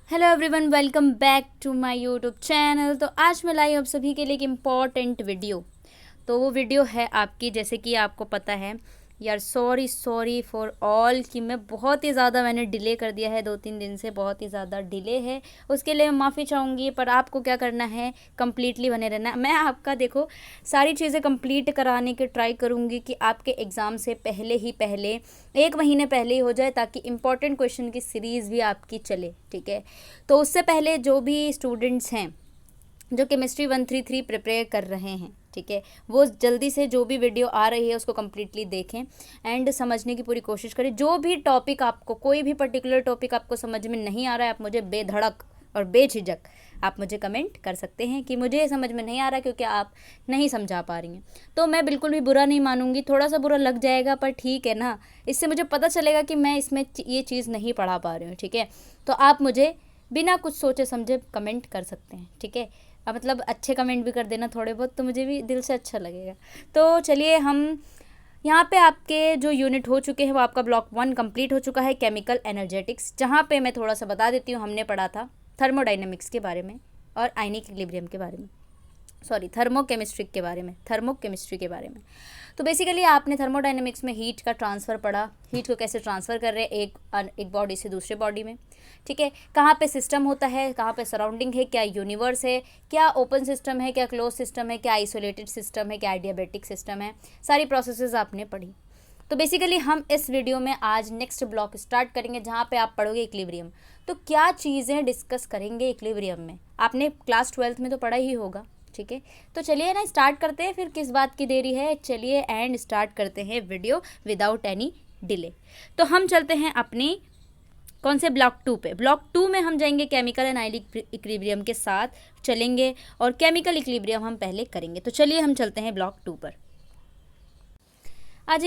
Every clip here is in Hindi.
Hello everyone, welcome back to my YouTube channel. तो आज मैं लाई हूँ आप सभी के लिए एक इम्पॉर्टेंट वीडियो। तो वो वीडियो है आपकी, जैसे कि आपको पता है यार, सॉरी फॉर ऑल कि मैं बहुत ही ज़्यादा मैंने डिले कर दिया है, 2-3 दिन से बहुत ही ज़्यादा डिले है। उसके लिए मैं माफ़ी चाहूँगी, पर आपको क्या करना है, कम्प्लीटली बने रहना। मैं आपका देखो सारी चीज़ें कंप्लीट कराने की ट्राई करूँगी कि आपके एग्ज़ाम से पहले 1 महीने पहले ही हो जाए, ताकि इम्पॉर्टेंट क्वेश्चन की सीरीज़ भी आपकी चले। ठीक है, तो उससे पहले जो भी स्टूडेंट्स हैं जो केमिस्ट्री 133 प्रिपेयर कर रहे हैं, ठीक है, वो जल्दी से जो भी वीडियो आ रही है उसको कम्प्लीटली देखें एंड समझने की पूरी कोशिश करें। जो भी टॉपिक आपको, कोई भी पर्टिकुलर टॉपिक आपको समझ में नहीं आ रहा है, आप मुझे बेधड़क और बेझिझक आप मुझे कमेंट कर सकते हैं कि मुझे समझ में नहीं आ रहा क्योंकि आप नहीं समझा पा रही हैं। तो मैं बिल्कुल भी बुरा नहीं मानूंगी, थोड़ा सा बुरा लग जाएगा पर ठीक है ना, इससे मुझे पता चलेगा कि मैं इसमें ये चीज़ नहीं पढ़ा पा रही हूँ। ठीक है, तो आप मुझे बिना कुछ सोचे समझे कमेंट कर सकते हैं। ठीक है, मतलब अच्छे कमेंट भी कर देना थोड़े बहुत, तो मुझे भी दिल से अच्छा लगेगा। तो चलिए, हम यहाँ पे आपके जो यूनिट हो चुके हैं वो आपका ब्लॉक 1 कंप्लीट हो चुका है, केमिकल एनर्जेटिक्स, जहाँ पे मैं थोड़ा सा बता देती हूँ। हमने पढ़ा था थर्मोडाइनमिक्स के बारे में और आयनिक इक्विलिब्रियम के बारे में, सॉरी थर्मो केमिस्ट्री के बारे में। तो बेसिकली आपने थर्मोडाइनमिक्स में हीट का ट्रांसफ़र पढ़ा, हीट को कैसे ट्रांसफ़र कर रहे हैं एक बॉडी से दूसरे बॉडी में। ठीक है, कहाँ पे सिस्टम होता है, कहाँ पे सराउंडिंग है, क्या यूनिवर्स है, क्या ओपन सिस्टम है, क्या क्लोज सिस्टम है, क्या आइसोलेटेड सिस्टम है, क्या एडियाबेटिक सिस्टम है, सारी प्रोसेसेस आपने पढ़ी। तो बेसिकली हम इस वीडियो में आज नेक्स्ट ब्लॉक स्टार्ट करेंगे, जहाँ पे आप पढ़ोगे इक्विलिब्रियम। तो क्या चीज़ें डिस्कस करेंगे इक्विलिब्रियम में, आपने क्लास 12th में तो पढ़ा ही होगा। ठीक है, तो चलिए ना स्टार्ट करते हैं, फिर किस बात की देरी है, चलिए एंड स्टार्ट करते हैं वीडियो विदाउट एनी डिले। तो हम चलते हैं अपनी कौन से ब्लॉक 2 पे। ब्लॉक 2 में हम जाएंगे केमिकल एंड आयनिक इक्विलिब्रियम के साथ चलेंगे, और केमिकल इक्विलिब्रियम हम पहले करेंगे। तो चलिए हम चलते हैं ब्लॉक 2 पर। आज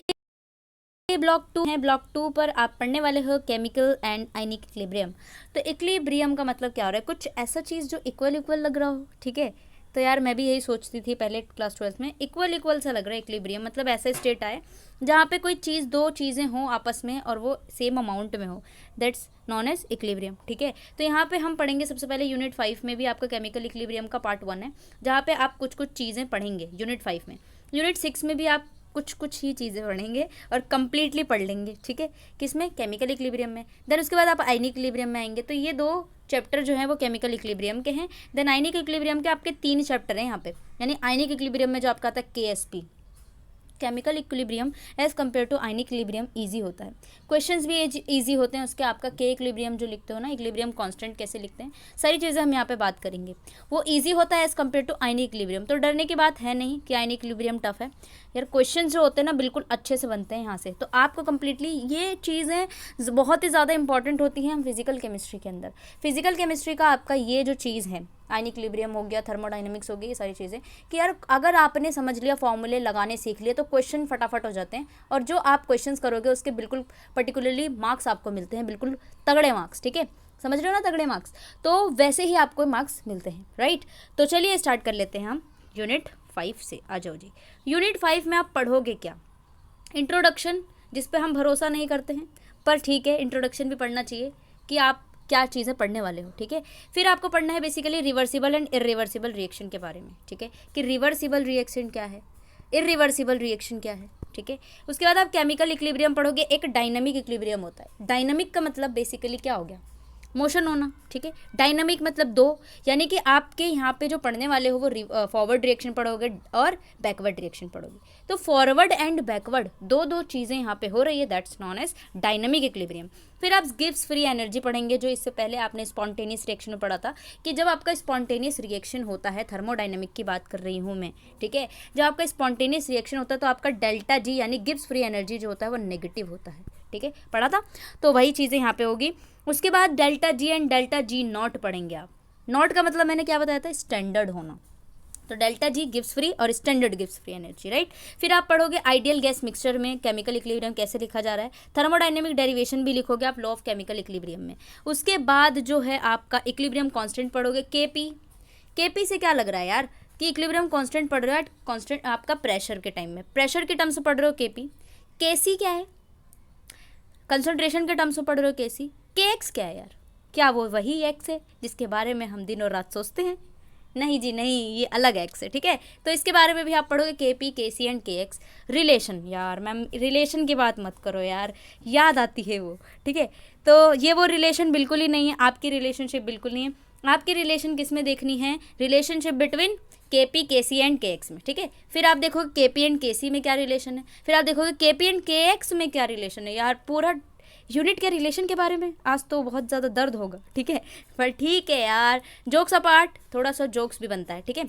ये ब्लॉक 2 है, ब्लॉक 2 पर आप पढ़ने वाले हो केमिकल एंड आयनिक इक्विलिब्रियम। तो इक्विलिब्रियम का मतलब क्या हो रहा है, कुछ ऐसा चीज़ जो इक्वल इक्वल लग रहा हो। ठीक है, तो यार मैं भी यही सोचती थी पहले क्लास 12th में, इक्वल इक्वल सा लग रहा है इक्विलिब्रियम, मतलब ऐसा स्टेट आए जहाँ पे कोई चीज़, दो चीज़ें हों आपस में और वो सेम अमाउंट में हो, दैट्स नॉन एज इक्विलिब्रियम। ठीक है, तो यहाँ पे हम पढ़ेंगे सबसे पहले यूनिट 5 में भी आपका केमिकल इक्विलिब्रियम का पार्ट 1 है, जहाँ पे आप कुछ कुछ चीज़ें पढ़ेंगे यूनिट 5 में। यूनिट 6 में भी आप कुछ कुछ ही चीज़ें पढ़ेंगे और कंप्लीटली पढ़ लेंगे। ठीक है, किसमें, केमिकल इक्विलिब्रियम में। देन उसके बाद आप आयनिक इक्विलिब्रियम में आएंगे। तो ये 2 चैप्टर जो हैं वो केमिकल इक्विलिब्रियम के हैं। देन आयनिक इक्विलिब्रियम के आपके 3 चैप्टर हैं यहाँ पे, यानी आयनिक इक्विलिब्रियम में जो आपका आता है KSP, chemical equilibrium, as compare to ionic equilibrium easy होता है, क्वेश्चंस भी ईजी होते हैं उसके। आपका के इक्विलिब्रियम जो लिखते हो ना, इक्विलिब्रियम कांस्टेंट कैसे लिखते हैं, सारी चीज़ें हम यहाँ पे बात करेंगे। वो ईजी होता है as compare to ionic equilibrium. तो डरने की बात है नहीं कि आयनिक इक्विलिब्रियम टफ है यार, क्वेश्चन जो होते हैं ना बिल्कुल अच्छे से बनते हैं यहाँ से। तो आपको कंप्लीटली ये चीज़ें बहुत ही ज़्यादा इंपॉर्टेंट होती हैं हम फिजिकल केमिस्ट्री के अंदर। फिजिकल केमिस्ट्री का आपका ये जो चीज़ है, आयनिक इक्विलिब्रियम हो गया, थर्मोडाइनमिक्स हो गई, ये सारी चीज़ें, कि यार अगर आपने समझ लिया, फॉर्मूले लगाने सीख लिए, तो क्वेश्चन फटाफट हो जाते हैं। और जो आप क्वेश्चंस करोगे उसके बिल्कुल पर्टिकुलरली मार्क्स आपको मिलते हैं, बिल्कुल तगड़े मार्क्स। ठीक है, समझ रहे हो ना, तगड़े मार्क्स। तो वैसे ही आपको मार्क्स मिलते हैं, राइट। तो चलिए स्टार्ट कर लेते हैं हम यूनिट 5 से। आ जाओ जी, यूनिट 5 में आप पढ़ोगे क्या, इंट्रोडक्शन, जिस पे हम भरोसा नहीं करते हैं, पर ठीक है इंट्रोडक्शन भी पढ़ना चाहिए कि आप क्या चीज़ें पढ़ने वाले हो। ठीक है, फिर आपको पढ़ना है basically reversible and irreversible reaction के बारे में। ठीक है, कि रिवर्सिबल रिएक्शन क्या है, इरिवर्सिबल रिएक्शन क्या है। ठीक है, उसके बाद आप केमिकल इक्विलिब्रियम पढ़ोगे। एक डायनामिक इक्विलिब्रियम होता है। डायनामिक का मतलब बेसिकली क्या हो गया, मोशन होना। ठीक है, डायनामिक मतलब 2, यानी कि आपके यहाँ पे जो पढ़ने वाले हो वो फॉरवर्ड रिएक्शन पढ़ोगे और बैकवर्ड रिएक्शन पढ़ोगे। तो फॉरवर्ड एंड बैकवर्ड दो चीज़ें यहाँ पे हो रही है, that's known as dynamic equilibrium. फिर आप गिब्स फ्री एनर्जी पढ़ेंगे, जो इससे पहले आपने स्पॉन्टेनियस रिएक्शन में पढ़ा था, कि जब आपका स्पॉन्टेनियस रिएक्शन होता है, थर्मोडाइनमिक की बात कर रही हूँ मैं। ठीक है, जब आपका स्पॉन्टेनियस रिएक्शन होता है तो आपका डेल्टा जी यानी गिब्स फ्री एनर्जी जो होता है वो नेगेटिव होता है। ठीक है, पढ़ा था, तो वही चीज़ें यहाँ पे होगी। उसके बाद delta G and delta G not पढ़ेंगे आप। नॉट का मतलब मैंने क्या बताया था, स्टैंडर्ड होना। तो डेल्टा जी गिव्स फ्री और standard gives free energy, right. फिर आप पढ़ोगे आइडियल गैस मिक्सचर में केमिकल इक्विलिब्रियम कैसे लिखा जा रहा है, थर्मोडायनेमिक डेरिवेशन भी लिखोगे आप लॉ ऑफ केमिकल इक्विलिब्रियम में। उसके बाद जो है आपका इक्विलिब्रियम कांस्टेंट पढ़ोगे, केपी। केपी से क्या लग रहा है यार कि इक्विलिब्रियम कांस्टेंट पढ़ रहे हो, कांस्टेंट आपका प्रेशर के टाइम में, प्रेशर के टर्म से पढ़ रहे हो केपी। केसी क्या है, कंसंट्रेशन के टर्म्स में पढ़ रहे हो केसी। के एक्स क्या है यार, क्या वो वही एक्स है जिसके बारे में हम दिन और रात सोचते हैं? नहीं जी नहीं, ये अलग एक्स है, ठीक है। तो इसके बारे में भी आप पढ़ोगे, के पी, के सी एंड के एक्स। रिलेशन, यार मैम रिलेशन की बात मत करो यार, याद आती है वो, ठीक है। तो ये वो रिलेशन बिल्कुल ही नहीं है, आपकी रिलेशनशिप बिल्कुल नहीं है। आपकी रिलेशन किस में देखनी है? रिलेशनशिप बिटवीन के पी, के सी एंड के एक्स में, ठीक है। फिर आप देखोगे के पी एंड के सी में क्या रिलेशन है, फिर आप देखोगे के पी एंड के एक्स में क्या रिलेशन है। यार पूरा यूनिट के रिलेशन के बारे में आज तो बहुत ज़्यादा दर्द होगा, ठीक है। पर ठीक है यार, जोक्स अपार्ट, थोड़ा सा जोक्स भी बनता है, ठीक है।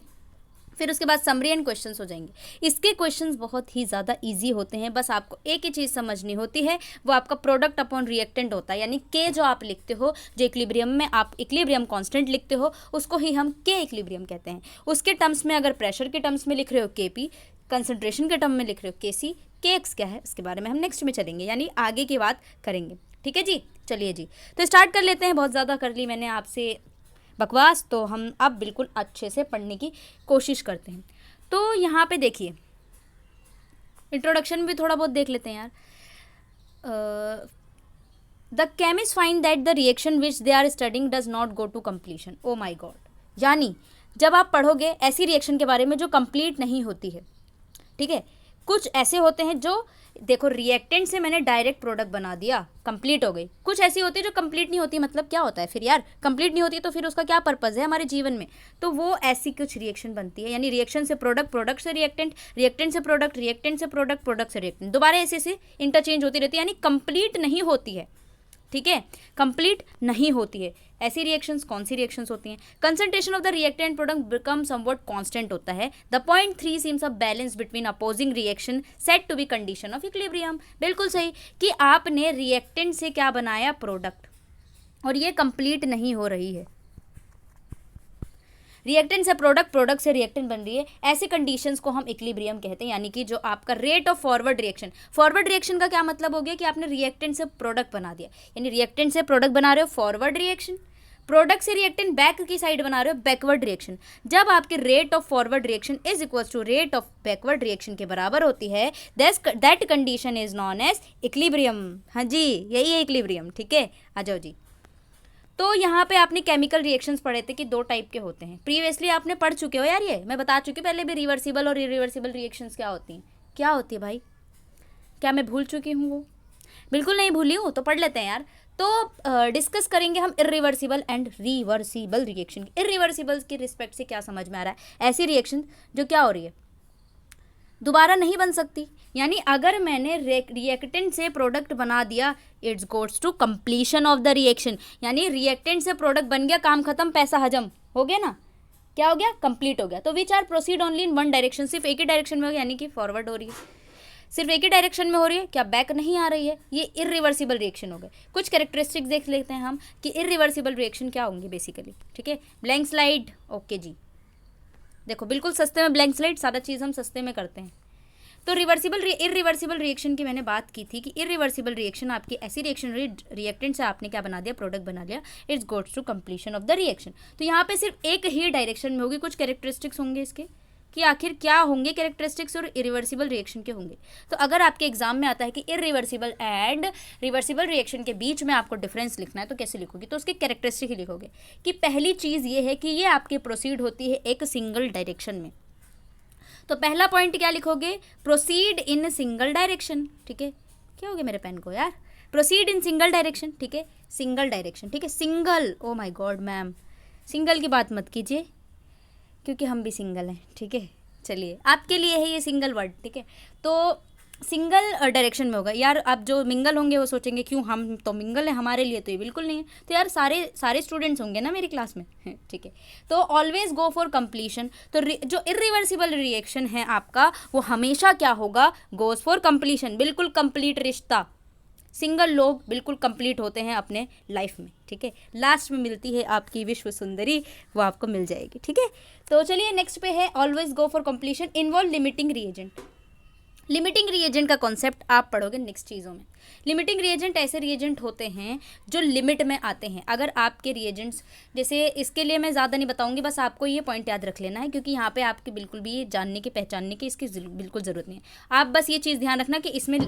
फिर उसके बाद समरी एंड क्वेश्चंस हो जाएंगे। इसके क्वेश्चंस बहुत ही ज़्यादा इजी होते हैं, बस आपको एक ही चीज़ समझनी होती है, वो आपका प्रोडक्ट अपॉन रिएक्टेंट होता है। यानी के जो आप लिखते हो, जो इक्विलिब्रियम में आप इक्विलिब्रियम कांस्टेंट लिखते हो, उसको ही हम के इक्विलिब्रियम कहते हैं। उसके टर्म्स में अगर प्रेशर के टर्म्स में लिख रहे हो के पी, कंसंट्रेशन के टर्म में लिख रहे हो के सी, के एक्स क्या है उसके बारे में हम नेक्स्ट में चलेंगे, यानी आगे की बात करेंगे, ठीक है जी। चलिए जी, तो स्टार्ट कर लेते हैं। बहुत ज़्यादा कर ली मैंने आपसे बकवास, तो हम अब बिल्कुल अच्छे से पढ़ने की कोशिश करते हैं। तो यहाँ पे देखिए, इंट्रोडक्शन भी थोड़ा बहुत देख लेते हैं यार। The chemist find that the reaction which they are studying does not go to completion. Oh my god, यानी जब आप पढ़ोगे ऐसी रिएक्शन के बारे में जो कंप्लीट नहीं होती है, ठीक है। कुछ ऐसे होते हैं जो, देखो रिएक्टेंट से मैंने डायरेक्ट प्रोडक्ट बना दिया, कंप्लीट हो गई। कुछ ऐसी होती है जो कंप्लीट नहीं होती, मतलब क्या होता है फिर यार, कंप्लीट नहीं होती तो फिर उसका क्या पर्पज़ है हमारे जीवन में? तो वो ऐसी कुछ रिएक्शन बनती है, यानी रिएक्शन से प्रोडक्ट, प्रोडक्ट से रिएक्टेंट, रिएक्टेंट से प्रोडक्ट, रिएक्टेंट से प्रोडक्ट, प्रोडक्ट से रिएक्टेंट, दोबारा ऐसे ऐसे इंटरचेंज होती रहती है, यानी कंप्लीट नहीं होती है, ठीक है। कंप्लीट नहीं होती है। ऐसी रिएक्शंस कौन सी रिएक्शंस होती हैं? Concentration of the reactant product become somewhat constant होता है। The point 3 seems a balance between opposing reaction set to be condition of equilibrium. बिल्कुल सही कि आपने रिएक्टेंट से क्या बनाया? प्रोडक्ट, और ये कंप्लीट नहीं हो रही है। रिएक्टेंट से प्रोडक्ट, प्रोडक्ट से रिएक्टेंट बन रही है, ऐसे कंडीशंस को हम इक्विलिब्रियम कहते हैं। यानी कि जो आपका रेट ऑफ फॉरवर्ड रिएक्शन का क्या मतलब हो गया कि आपने रिएक्टेंट से प्रोडक्ट बना दिया, यानी रिएक्टेंट से प्रोडक्ट बना रहे हो फॉरवर्ड रिएक्शन, प्रोडक्ट से रिएक्टेंट बैक की साइड बना रहे हो बैकवर्ड रिएक्शन। जब आपके rate of forward reaction is equals to rate of backward reaction के बराबर होती है, that condition is known as equilibrium. हाँ जी, यही है इक्विलिब्रियम, ठीक है। आ जाओ जी। तो यहाँ पे आपने केमिकल रिएक्शंस पढ़े थे कि 2 टाइप के होते हैं। प्रीवियसली आपने पढ़ चुके हो यार, ये मैं बता चुकी हूँ पहले भी, रिवर्सिबल और इरिवर्सिबल रिएक्शंस क्या होती हैं। क्या होती है भाई, क्या मैं भूल चुकी हूँ वो? बिल्कुल नहीं भूली हूँ, तो पढ़ लेते हैं यार। तो डिस्कस करेंगे हम irreversible and reversible reaction. Irreversible की रिस्पेक्ट से क्या समझ में आ रहा है? ऐसी रिएक्शन जो क्या हो रही है, दोबारा नहीं बन सकती। यानी अगर मैंने रिएक्टेंट से प्रोडक्ट बना दिया, it's goes to completion of the reaction. यानी रिएक्टेंट से प्रोडक्ट बन गया, काम खत्म, पैसा हजम हो गया ना, क्या हो गया? कंप्लीट हो गया। तो which are proceed only in one direction, सिर्फ एक ही डायरेक्शन में हो गया, यानी कि फॉरवर्ड हो रही है, सिर्फ एक ही डायरेक्शन में हो रही है, क्या बैक नहीं आ रही है। ये इरिवर्सिबल रिएक्शन हो गए। कुछ कैरेक्टरिस्टिक्स देख लेते हैं हम कि इरिवर्सिबल रिएक्शन क्या होंगे बेसिकली, ठीक है। ब्लैंक स्लाइड, ओके जी। देखो बिल्कुल सस्ते में ब्लैंक स्लाइड, सारा चीज़ हम सस्ते में करते हैं। तो इरिवर्सिबल रिएक्शन की मैंने बात की थी कि इरिवर्सिबल रिएक्शन आपकी ऐसी रिएक्शन, रिएक्टेंट से आपने क्या बना दिया? प्रोडक्ट बना लिया, it's goes to completion of the reaction. तो यहाँ पे सिर्फ एक ही डायरेक्शन में होगी। कुछ कैरेक्टरिस्टिक्स होंगे इसके कि आखिर क्या होंगे कैरेक्टरिस्टिक्स और इरिवर्सिबल रिएक्शन के होंगे। तो अगर आपके एग्जाम में आता है कि इरिवर्सिबल एंड रिवर्सिबल रिएक्शन के बीच में आपको डिफरेंस लिखना है, तो कैसे लिखोगे? तो उसके कैरेक्टरिस्टिक ही लिखोगे कि पहली चीज़ ये है कि ये आपकी प्रोसीड होती है एक सिंगल डायरेक्शन में। तो पहला पॉइंट क्या लिखोगे? प्रोसीड इन सिंगल डायरेक्शन, ठीक है। क्या हो गया मेरे पेन को यार? प्रोसीड इन सिंगल डायरेक्शन, ठीक है, सिंगल डायरेक्शन, ठीक है। Single, O my God ma'am, single की बात मत कीजिए क्योंकि हम भी सिंगल हैं, ठीक है। चलिए, आपके लिए है ये सिंगल वर्ड, ठीक है। तो सिंगल डायरेक्शन में होगा यार। अब जो मिंगल होंगे वो सोचेंगे क्यों, हम तो मिंगल है, हमारे लिए तो ये बिल्कुल नहीं है। तो यार सारे स्टूडेंट्स होंगे ना मेरी क्लास में, ठीक है। तो ऑलवेज गो फॉर कंप्लीशन। तो जो इरिवर्सिबल रिएक्शन है आपका, वो हमेशा क्या होगा? गोज फॉर कंप्लीशन, बिल्कुल कंप्लीट रिश्ता। सिंगल लोग बिल्कुल कंप्लीट होते हैं अपने लाइफ में, ठीक है। लास्ट में मिलती है आपकी विश्व सुंदरी, वो आपको मिल जाएगी, ठीक है। तो चलिए नेक्स्ट पे है always go for completion, involve limiting reagent. Limiting reagent का कॉन्सेप्ट आप पढ़ोगे नेक्स्ट चीज़ों में। लिमिटिंग रिएजेंट ऐसे रिएजेंट होते हैं जो लिमिट में आते हैं। अगर आपके रिएजेंट्स, जैसे इसके लिए मैं ज़्यादा नहीं बताऊंगी, बस आपको ये पॉइंट याद रख लेना है, क्योंकि यहाँ पे आपके बिल्कुल भी ये जानने की पहचानने की इसकी बिल्कुल ज़रूरत नहीं है। आप बस ये चीज़ ध्यान रखना कि इसमें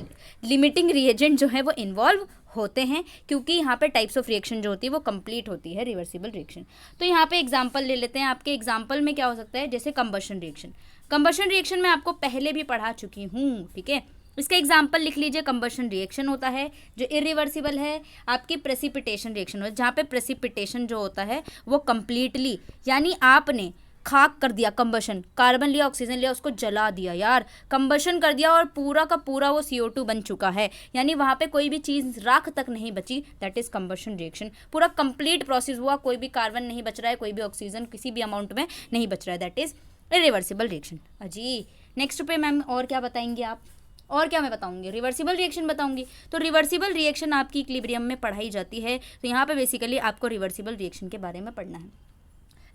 लिमिटिंग रिएजेंट जो है वो इन्वॉल्व होते हैं, क्योंकि यहाँ पे टाइप्स ऑफ रिएक्शन जो होती है वो कंप्लीट होती है रिवर्सिबल रिएक्शन। तो यहाँ पे एग्जांपल ले लेते हैं। आपके एग्जांपल में क्या हो सकता है, जैसे कंबशन रिएक्शन। कंबशन रिएक्शन मैं आपको पहले भी पढ़ा चुकी हूँ, ठीक है। इसका एग्जाम्पल लिख लीजिए। कंबशन रिएक्शन होता है जो इरिवर्सिबल है। आपकी प्रेसिपिटेशन रिएक्शन होता है, जहाँ पे प्रेसिपिटेशन जो होता है वो कंप्लीटली, यानी आपने खाक कर दिया, कंबशन, कार्बन लिया, ऑक्सीजन लिया, उसको जला दिया यार, कंबशन कर दिया और पूरा का पूरा वो CO2 बन चुका है, यानी वहाँ पे कोई भी चीज़ राख तक नहीं बची, दैट इज़ कंबशन रिएक्शन। पूरा कंप्लीट प्रोसेस हुआ, कोई भी कार्बन नहीं बच रहा है, कोई भी ऑक्सीजन किसी भी अमाउंट में नहीं बच रहा है, दैट इज़ इरिवर्सिबल रिएक्शन। अजी नेक्स्ट पे मैम और क्या बताएंगे आप, और क्या मैं बताऊंगी, रिवर्सिबल रिएक्शन बताऊंगी। तो रिवर्सिबल रिएक्शन आपकी इक्विलिब्रियम में पढ़ाई जाती है, तो यहाँ पे बेसिकली आपको रिवर्सिबल रिएक्शन के बारे में पढ़ना है।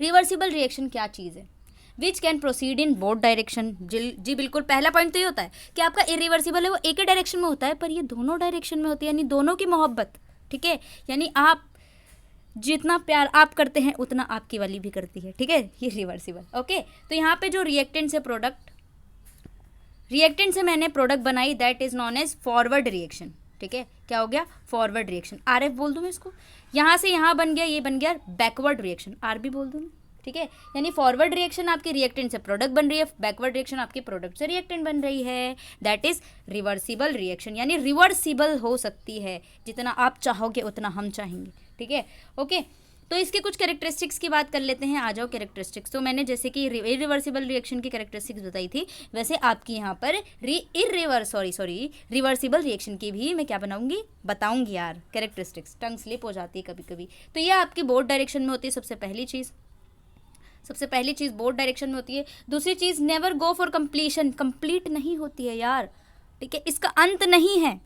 रिवर्सिबल रिएक्शन क्या चीज़ है, which can proceed in both direction. जी बिल्कुल, पहला पॉइंट तो ये होता है कि आपका इरिवर्सिबल है वो एक ही डायरेक्शन में होता है, पर ये दोनों डायरेक्शन में होती है, यानी दोनों की मोहब्बत, ठीक है। यानी आप जितना प्यार आप करते हैं उतना आपकी वाली भी करती है, ठीक है, ये रिवर्सिबल। ओके, तो यहाँ पे जो रिएक्टेंट से प्रोडक्ट, रिएक्टेंट से मैंने प्रोडक्ट बनाई, that is known as forward reaction, ठीक है। क्या हो गया, फॉरवर्ड रिएक्शन। RF बोल दूँ मैं इसको, यहाँ से यहाँ बन गया, ये बन गया बैकवर्ड रिएक्शन, RB बोल दूँ, ठीक है। यानी फॉरवर्ड रिएक्शन आपकी रिएक्टेंट से प्रोडक्ट बन रही है, बैकवर्ड रिएक्शन आपकी प्रोडक्ट से रिएक्टेंट बन रही है, दैट इज रिवर्सिबल रिएक्शन। यानी रिवर्सिबल हो सकती है, जितना आप चाहोगे उतना हम चाहेंगे, ठीक है। ओके, तो इसके कुछ कैरेक्टरिस्टिक्स की बात कर लेते हैं। आ जाओ कैरेक्टरिस्टिक्स। तो मैंने जैसे कि इरिवर्सिबल रिएक्शन की कैरेक्टरिस्टिक्स बताई थी, वैसे आपकी यहाँ पर रिवर्सिबल रिएक्शन की भी मैं क्या बताऊंगी यार, कैरेक्टरिस्टिक्स, टंग स्लिप हो जाती है कभी कभी। तो ये आपकी बोथ डायरेक्शन में होती है, सबसे पहली चीज़ बोथ डायरेक्शन में होती है। दूसरी चीज़ never go for completion, complete नहीं होती है यार, ठीक है, इसका अंत नहीं है,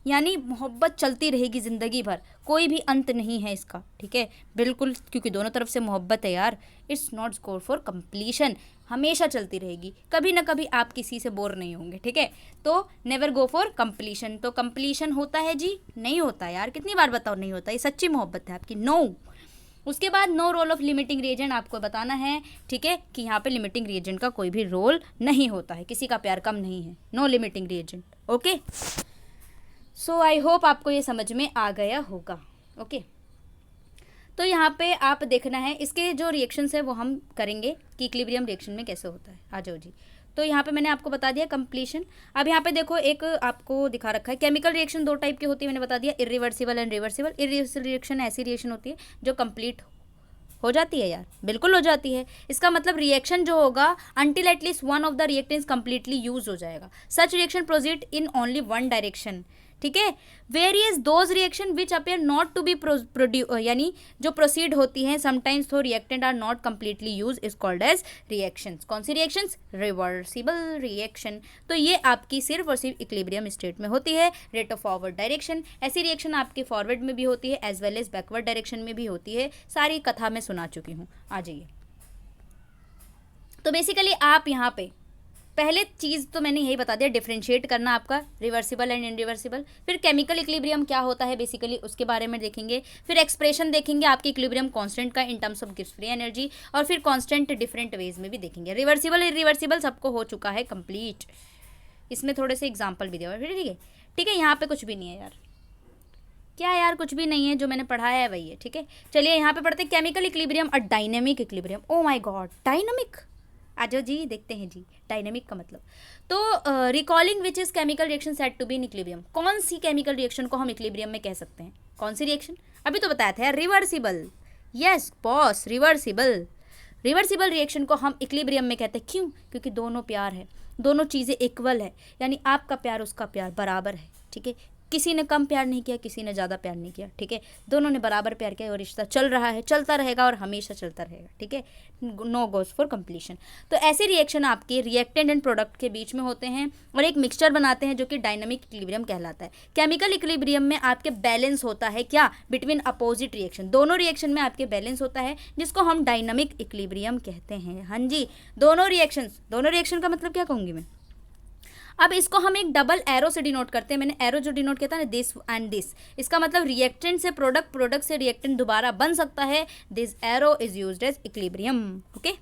यानी मोहब्बत चलती रहेगी ज़िंदगी भर, कोई भी अंत नहीं है इसका, ठीक है, बिल्कुल, क्योंकि दोनों तरफ से मोहब्बत है यार। It's not go for completion, हमेशा चलती रहेगी, कभी ना कभी आप किसी से बोर नहीं होंगे, ठीक है। तो नेवर गो फॉर कंप्लीशन, तो कंप्लीशन होता है जी, नहीं होता यार, कितनी बार बताओ नहीं होता, ये सच्ची मोहब्बत है आपकी, नो। उसके बाद no role of limiting reagent, आपको बताना है, ठीक है, कि यहाँ पे लिमिटिंग रिएजेंट का कोई भी रोल नहीं होता है, किसी का प्यार कम नहीं है, no limiting reagent. Okay, so I hope आपको ये समझ में आ गया होगा। ओके, तो यहाँ पे आप देखना है, इसके जो रिएक्शंस है वो हम करेंगे कि इक्विलिब्रियम रिएक्शन में कैसे होता है। आ जाओ जी। तो यहाँ पे मैंने आपको बता दिया कंप्लीशन। अब यहाँ पे देखो, एक आपको दिखा रखा है, केमिकल रिएक्शन दो टाइप की होती है, मैंने बता दिया, irreversible and reversible. Irreversible reaction ऐसी रिएक्शन होती है जो कंप्लीट हो जाती है यार, बिल्कुल हो जाती है। इसका मतलब रिएक्शन जो होगा until at least one of the reactants completely use हो जाएगा। Such reaction proceed in only one direction, ठीक है। Various those reaction which appear not to be यानी जो प्रोसीड होती हैं sometimes though reactant are not completely use is called as reactions. कौन सी रिएक्शंस, रिवर्सिबल रिएक्शन। तो ये आपकी सिर्फ और सिर्फ इक्विलिब्रियम स्टेट में होती है। रेट ऑफ फॉरवर्ड डायरेक्शन, ऐसी रिएक्शन आपके फॉरवर्ड में भी होती है as well as backward direction में भी होती है, सारी कथा मैं सुना चुकी हूँ। आ जाइए, तो बेसिकली आप यहाँ पे पहले चीज़ तो मैंने यही बता दिया, डिफरेंशिएट करना आपका रिवर्सिबल एंड इनरिवर्सिबल। फिर केमिकल इक्विलिब्रियम क्या होता है बेसिकली उसके बारे में देखेंगे। फिर एक्सप्रेशन देखेंगे आपकी इक्विलिब्रियम कांस्टेंट का in terms of gives free energy, और फिर कांस्टेंट डिफरेंट वेज में भी देखेंगे। रिवर्सिबल इरिवर्सिबल सबको हो चुका है कंप्लीट, इसमें थोड़े से एग्जाम्पल भी दिया, फिर ठीक है। यहाँ पर कुछ भी नहीं है यार, क्या यार, कुछ भी नहीं है, जो मैंने पढ़ाया है वही है, ठीक है। चलिए यहाँ पे पढ़ते हैं केमिकल इक्विलिब्रियम और dynamic equilibrium. Oh my god, dynamic, आ जाओ जी, देखते हैं जी डायनेमिक का मतलब। तो recalling which is chemical reaction set to be in equilibrium, कौन सी केमिकल रिएक्शन को हम इक्विलिब्रियम में कह सकते हैं, कौन सी रिएक्शन, अभी तो बताया था यार, reversible. Yes boss, reversible. Reversible reaction को हम इक्विलिब्रियम में कहते हैं, क्यों, क्योंकि दोनों प्यार है, दोनों चीज़ें इक्वल है, यानी आपका प्यार उसका प्यार बराबर है, ठीक है। किसी ने कम प्यार नहीं किया, किसी ने ज़्यादा प्यार नहीं किया, ठीक है, दोनों ने बराबर प्यार किया और रिश्ता चल रहा है, चलता रहेगा और हमेशा चलता रहेगा, ठीक है। No goes for completion. तो ऐसे रिएक्शन आपके रिएक्टेंट एंड प्रोडक्ट के बीच में होते हैं और एक मिक्सचर बनाते हैं जो कि डायनामिक इक्विलिब्रियम कहलाता है। केमिकल इक्विलिब्रियम में आपके बैलेंस होता है क्या, बिटवीन अपोजिट रिएक्शन, दोनों रिएक्शन में आपके बैलेंस होता है, जिसको हम डायनामिक इक्विलिब्रियम कहते हैं। हाँ जी, दोनों रिएक्शन का मतलब क्या कहूँगी मैं, अब इसको हम एक डबल एरो से डिनोट करते हैं। मैंने एरो जो डिनोट किया था ना, दिस एंड दिस, इसका मतलब रिएक्टेंट से प्रोडक्ट, प्रोडक्ट से रिएक्टेंट दोबारा बन सकता है। This arrow is used as equilibrium. Okay,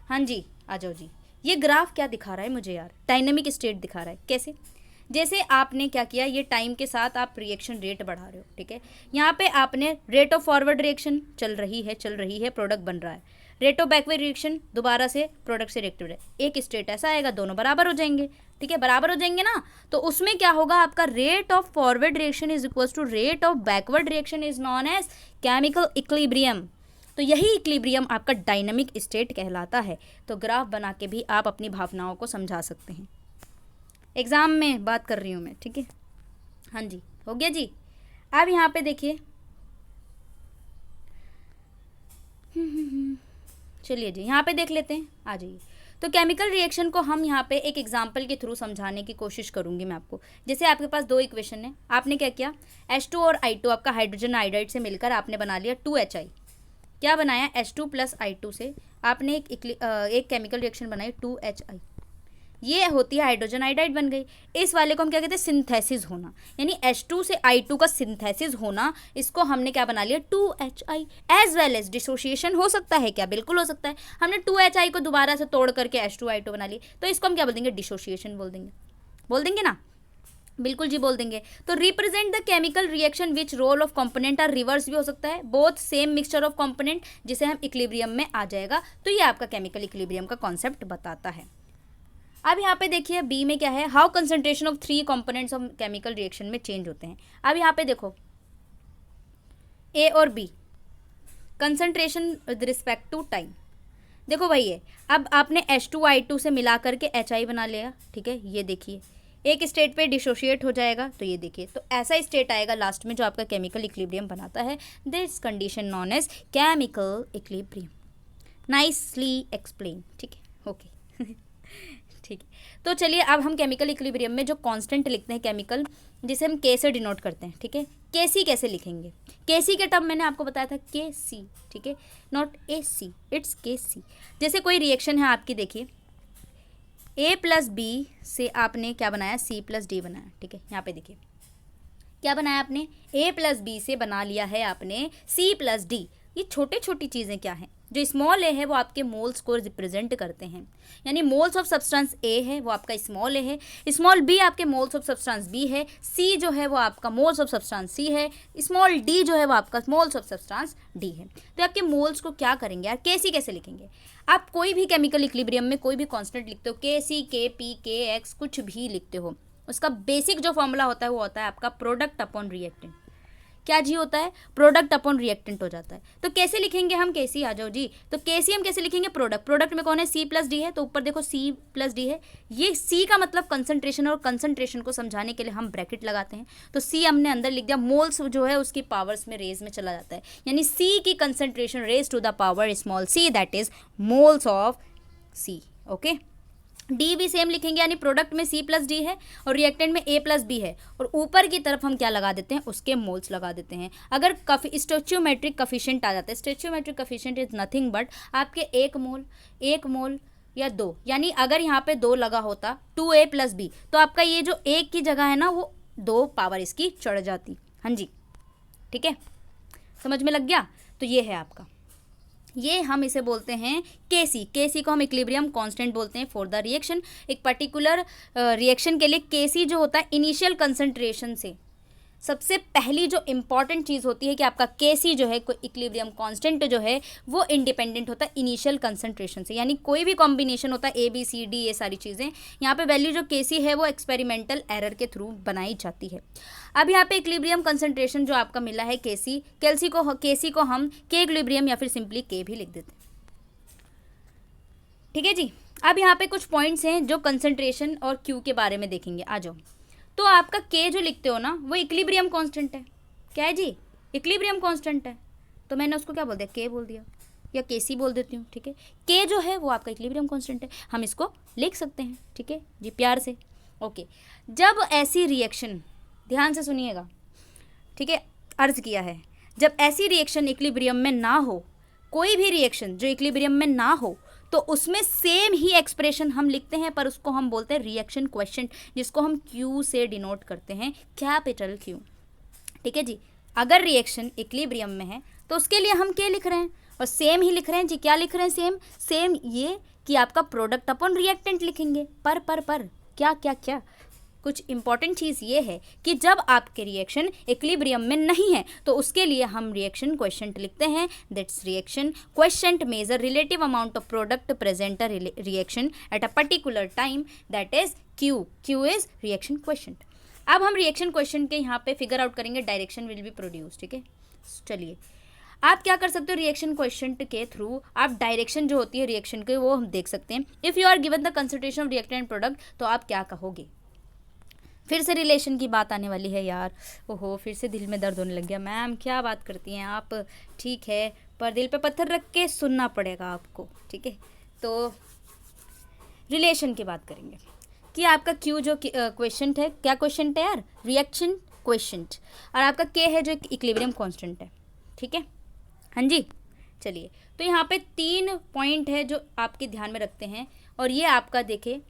हाँ जी, आ जाओ जी। ये ग्राफ क्या दिखा रहा है मुझे यार? डायनेमिक स्टेट दिखा रहा है। कैसे? जैसे आपने क्या किया, ये टाइम के साथ आप रिएक्शन रेट बढ़ा रहे हो, ठीक है। यहाँ पे आपने रेट ऑफ फॉरवर्ड रिएक्शन चल रही है, प्रोडक्ट बन रहा है। रेट ऑफ बैकवर्ड रिएक्शन, दोबारा से प्रोडक्ट से रिएक्टिव है। एक स्टेट ऐसा आएगा, दोनों बराबर हो जाएंगे, ठीक है, बराबर हो जाएंगे ना। तो उसमें क्या होगा, आपका rate of forward reaction is equals to rate of backward reaction is known as chemical equilibrium. तो यही इक्विलिब्रियम आपका डायनामिक स्टेट कहलाता है। तो ग्राफ बना के भी आप अपनी भावनाओं को समझा सकते हैं। एग्ज़ाम में बात कर रही हूँ मैं, ठीक है। हाँ जी, हो गया जी। अब यहाँ पे देखिए, चलिए जी, यहाँ पे देख लेते हैं, आ जाइए। तो केमिकल रिएक्शन को हम यहाँ पे एक एग्जांपल के थ्रू समझाने की कोशिश करूँगी मैं आपको। जैसे आपके पास दो इक्वेशन है, आपने क्या किया, H2 और I2 आपका हाइड्रोजन आयोडाइड से मिलकर आपने बना लिया 2HI। क्या बनाया, H2 प्लस I2 से आपने एक केमिकल रिएक्शन बनाई 2HI। ये होती है हाइड्रोजन आयोडाइड बन गई। इस वाले को हम क्या कहते हैं, सिंथेसिस होना, यानी H2 से I2 का सिंथेसिस होना। इसको हमने क्या बना लिया, 2HI। As well as dissociation हो सकता है क्या, बिल्कुल हो सकता है। हमने 2HI को दोबारा से तोड़ करके H2I2 बना लिए, तो इसको हम क्या बोल देंगे, डिसोसिएशन बोल देंगे। बोल देंगे ना, बिल्कुल जी बोल देंगे। तो represent the chemical reaction which role of component are reverse भी हो सकता है, both same mixture of component, जिसे हम इक्विलिब्रियम में आ जाएगा। तो ये आपका केमिकल इक्विलिब्रियम का कॉन्सेप्ट बताता है। अब यहाँ पे देखिए बी में क्या है, how concentration of 3 components of chemical reaction में चेंज होते हैं। अब यहाँ पे देखो ए और B concentration with respect to time. देखो भाई ये अब आपने H2I2 से मिला करके HI बना लिया, ठीक है। ये देखिए एक स्टेट पे डिसोशिएट हो जाएगा, तो ये देखिए, तो ऐसा स्टेट आएगा लास्ट में जो आपका केमिकल इक्विलिब्रियम बनाता है। This condition known as chemical equilibrium. Nicely explain, ठीक है, ओके ठीक है। तो चलिए अब हम केमिकल इक्विलिब्रियम में जो कांस्टेंट लिखते हैं केमिकल, जिसे हम के से डिनोट करते हैं, ठीक है। केसी कैसे लिखेंगे, केसी के टर्म मैंने आपको बताया था केसी, ठीक है, नॉट एसी, इट्स केसी। जैसे कोई रिएक्शन है आपकी, देखिए ए प्लस बी से आपने क्या बनाया, सी प्लस डी बनाया, ठीक है। यहाँ पे देखिए क्या बनाया आपने, ए प्लस बी से बना लिया है आपने सी प्लस डी। ये छोटे छोटी चीज़ें क्या हैं, जो स्मॉल ए है वो आपके मोल्स को रिप्रेजेंट करते हैं, यानी मोल्स ऑफ सब्सटेंस ए है वो आपका स्मॉल ए है, स्मॉल बी आपके मोल्स ऑफ सब्सटेंस बी है, सी जो है वो आपका मोल्स ऑफ सब्सटेंस सी है, स्मॉल डी जो है वो आपका मोल्स ऑफ सब्सटेंस डी है। तो आपके मोल्स को क्या करेंगे यार, के सी कैसे लिखेंगे। आप कोई भी केमिकल इक्विलिब्रियम में कोई भी कॉन्स्टेंट लिखते हो, के सी, के पी, के एक्स, कुछ भी लिखते हो, उसका बेसिक जो फॉर्मूला होता है वो होता है आपका प्रोडक्ट अपॉन रिएक्टेंट। क्या जी होता है, प्रोडक्ट अपॉन रिएक्टेंट हो जाता है। तो कैसे लिखेंगे हम केसी, आ जाओ जी। तो केसी हम कैसे लिखेंगे, प्रोडक्ट, प्रोडक्ट में कौन है, सी प्लस डी है, तो ऊपर देखो सी प्लस डी है। ये सी का मतलब कंसंट्रेशन, और कंसंट्रेशन को समझाने के लिए हम ब्रैकेट लगाते हैं। तो सी हमने अंदर लिख दिया, मोल्स जो है उसकी पावर्स में रेज में चला जाता है, यानी सी की concentration raise to the power small C, that is moles of C. Okay, D भी सेम लिखेंगे, यानी प्रोडक्ट में सी प्लस डी है और रिएक्टेंट में ए प्लस बी है, और ऊपर की तरफ हम क्या लगा देते हैं, उसके मोल्स लगा देते हैं। अगर स्टोइचियोमेट्रिक कोफिशिएंट आ जाता है, स्टोइचियोमेट्रिक कोफिशिएंट इज नथिंग बट आपके एक मोल या 2, यानी अगर यहाँ पे 2 लगा होता 2A प्लस बी, तो आपका ये जो एक की जगह है ना वो 2 पावर इसकी चढ़ जाती। हाँ जी, ठीक है, समझ में लग गया। तो ये है आपका, ये हम इसे बोलते हैं केसी। केसी को हम इक्विलिब्रियम कांस्टेंट बोलते हैं फॉर द रिएक्शन। एक पर्टिकुलर रिएक्शन के लिए केसी जो होता है इनिशियल कंसंट्रेशन से, सबसे पहली जो इम्पॉर्टेंट चीज़ होती है कि आपका केसी जो है इक्विलिब्रियम कांस्टेंट जो है वो इंडिपेंडेंट होता है इनिशियल कंसंट्रेशन से, यानी कोई भी कॉम्बिनेशन होता है ए बी सी डी, ये सारी चीज़ें, यहाँ पे वैल्यू जो केसी है वो एक्सपेरिमेंटल एरर के थ्रू बनाई जाती है। अब यहाँ पे इक्विलिब्रियम कंसंट्रेशन जो आपका मिला है केसी को हम के इक्विलिब्रियम या फिर सिंपली के भी लिख देते हैं, ठीक है जी। अब यहाँ पे कुछ पॉइंट्स हैं जो कंसंट्रेशन और क्यू के बारे में देखेंगे, आ जाओ। तो आपका के जो लिखते हो ना वो इक्विलिब्रियम कांस्टेंट है, क्या है जी, इक्विलिब्रियम कांस्टेंट है, तो मैंने उसको क्या बोल दिया, के बोल दिया, या केसी बोल देती हूँ, ठीक है। के जो है वो आपका इक्विलिब्रियम कांस्टेंट है, हम इसको लिख सकते हैं, ठीक है जी, प्यार से। ओके, जब ऐसी रिएक्शन, ध्यान से सुनिएगा, ठीक है, अर्ज किया है, जब ऐसी रिएक्शन इक्विलिब्रियम में ना हो, कोई भी रिएक्शन जो इक्विलिब्रियम में ना हो, तो उसमें सेम ही एक्सप्रेशन हम लिखते हैं, पर उसको हम बोलते हैं रिएक्शन क्वेश्चन, जिसको हम क्यू से डिनोट करते हैं, कैपिटल क्यू। ठीक है जी। अगर रिएक्शन इक्विलिब्रियम में है तो उसके लिए हम क्या लिख रहे हैं, और सेम ही लिख रहे हैं जी। क्या लिख रहे हैं? सेम सेम ये कि आपका प्रोडक्ट अपॉन रिएक्टेंट लिखेंगे। पर क्या क्या क्या कुछ इंपॉर्टेंट चीज़ ये है कि जब आपके रिएक्शन इक्विलिब्रियम में नहीं है तो उसके लिए हम रिएक्शन क्वेश्चंट लिखते हैं। That's reaction quotient measure relative amount of product present a reaction at a particular time, that is Q. Q is reaction quotient. अब हम रिएक्शन क्वेश्चन के यहाँ पे फिगर आउट करेंगे, डायरेक्शन विल बी प्रोड्यूस। ठीक है, चलिए आप क्या कर सकते हो, रिएक्शन क्वेश्चन के थ्रू आप डायरेक्शन जो होती है रिएक्शन के वो हम देख सकते हैं। If you are given the concentration of reactant product तो आप क्या कहोगे। फिर से रिलेशन की बात आने वाली है यार। ओहो, फिर से दिल में दर्द होने लग गया। मैम क्या बात करती हैं आप, ठीक है, पर दिल पे पत्थर रख के सुनना पड़ेगा आपको। ठीक है, तो रिलेशन की बात करेंगे कि आपका क्यू जो क्वेश्चन है, क्या क्वेश्चन है यार, रिएक्शन क्वेश्चन, और आपका के है जो इक्विलिब्रियम कांस्टेंट है। ठीक है, हाँ जी। चलिए, तो यहाँ पे 3 पॉइंट है जो आपके ध्यान में रखते हैं, और ये आपका देखे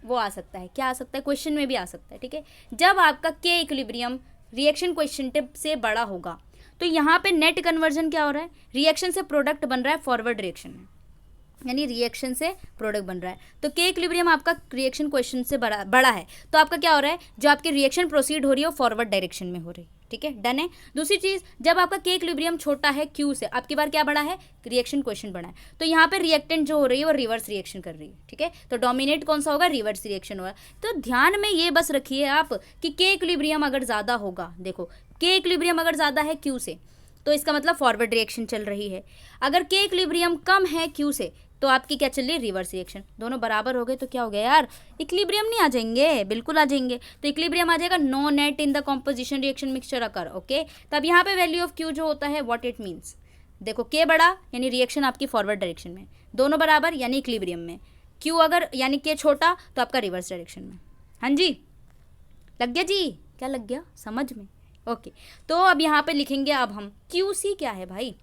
वो आ सकता है, क्या आ सकता है, क्वेश्चन में भी आ सकता है। ठीक है, जब आपका के इक्विलिब्रियम रिएक्शन क्वेश्चन से बड़ा होगा तो यहाँ पे नेट कन्वर्जन क्या हो रहा है, रिएक्शन से प्रोडक्ट बन रहा है फॉरवर्ड डायरेक्शन में, यानी रिएक्शन से प्रोडक्ट बन रहा है। तो के इक्विलिब्रियम आपका रिएक्शन क्वेश्चन से बड़ा है, तो आपका क्या हो रहा है, जो आपकी रिएक्शन प्रोसीड हो रही है वो फॉरवर्ड डायरेक्शन में हो रही है। ठीक है, डन है। दूसरी चीज़, जब आपका के इक्विलिब्रियम छोटा है क्यू से, आपकी बार क्या बड़ा है, रिएक्शन क्वेश्चन बड़ा है, तो यहाँ पे रिएक्टेंट जो हो रही है वो रिवर्स रिएक्शन कर रही है। ठीक है, तो डोमिनेट कौन सा होगा, रिवर्स रिएक्शन होगा। तो ध्यान में ये बस रखिए आप कि के इक्विलिब्रियम अगर ज़्यादा होगा, देखो के इक्विलिब्रियम अगर ज़्यादा है क्यू से तो इसका मतलब फॉरवर्ड रिएक्शन चल रही है। अगर के इक्विलिब्रियम कम है क्यू से तो आपकी क्या चल रही है, रिवर्स रिएक्शन। दोनों बराबर हो गए तो क्या हो गया यार, इक्विलिब्रियम नहीं आ जाएंगे, बिल्कुल आ जाएंगे। तो इक्विलिब्रियम आ जाएगा, no net in the composition reaction mixture occur. Okay, तब यहाँ पे वैल्यू ऑफ क्यू जो होता है व्हाट इट मीन्स, देखो के बड़ा यानी रिएक्शन आपकी फॉरवर्ड डायरेक्शन में, दोनों बराबर यानी इक्विलिब्रियम में, क्यू अगर यानी के छोटा तो आपका रिवर्स डायरेक्शन में। हाँ जी, लग गया जी, क्या लग गया समझ में। ओके, तो अब यहाँ पे लिखेंगे अब हम क्यू सी क्या है भाई।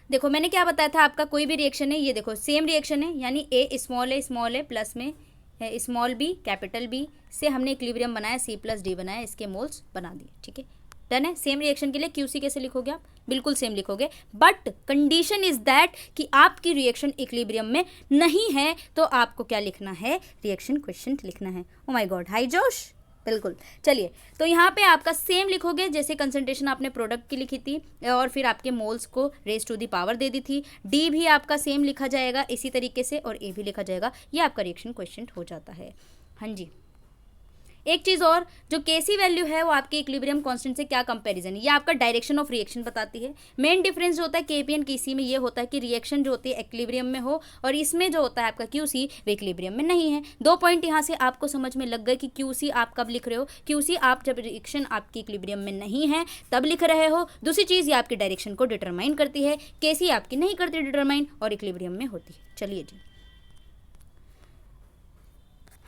देखो मैंने क्या बताया था, आपका कोई भी रिएक्शन है, ये देखो सेम रिएक्शन है, यानी ए स्मॉल है प्लस में स्मॉल बी कैपिटल बी से हमने इक्विलिब्रियम बनाया, सी प्लस डी बनाया, इसके मोल्स बना दिए। ठीक है, डन है। सेम रिएक्शन के लिए क्यू सी कैसे लिखोगे आप, बिल्कुल सेम लिखोगे, बट कंडीशन इज दैट कि आपकी रिएक्शन इक्विलिब्रियम में नहीं है, तो आपको क्या लिखना है, रिएक्शन क्वेश्चन लिखना है। ओ माय गॉड, हाई जोश, बिल्कुल। चलिए, तो यहाँ पे आपका सेम लिखोगे जैसे कंसंट्रेशन आपने प्रोडक्ट की लिखी थी, और फिर आपके मोल्स को रेज टू दी पावर दे दी थी। डी भी आपका सेम लिखा जाएगा इसी तरीके से, और ए भी लिखा जाएगा। ये आपका रिएक्शन क्वेश्चन हो जाता है। हाँ जी, एक चीज़ और, जो केसी वैल्यू है वो आपके इक्विलिब्रियम कांस्टेंट से क्या कंपैरिजन है, ये आपका डायरेक्शन ऑफ रिएक्शन बताती है। मेन डिफरेंस जो होता है केपी एंड केसी में ये होता है कि रिएक्शन जो होती है इक्विलिब्रियम में हो, और इसमें जो होता है आपका क्यूसी वो इक्विलिब्रियम में नहीं है। 2 पॉइंट यहाँ से आपको समझ में लग गए कि क्यूसी आप कब लिख रहे हो, क्यूसी आप जब रिएक्शन आपकी इक्विलिब्रियम में नहीं है तब लिख रहे हो। दूसरी चीज़, ये आपकी डायरेक्शन को डिटरमाइन करती है, केसी आपकी नहीं करती डिटरमाइन, और इक्विलिब्रियम में होती है। चलिए जी,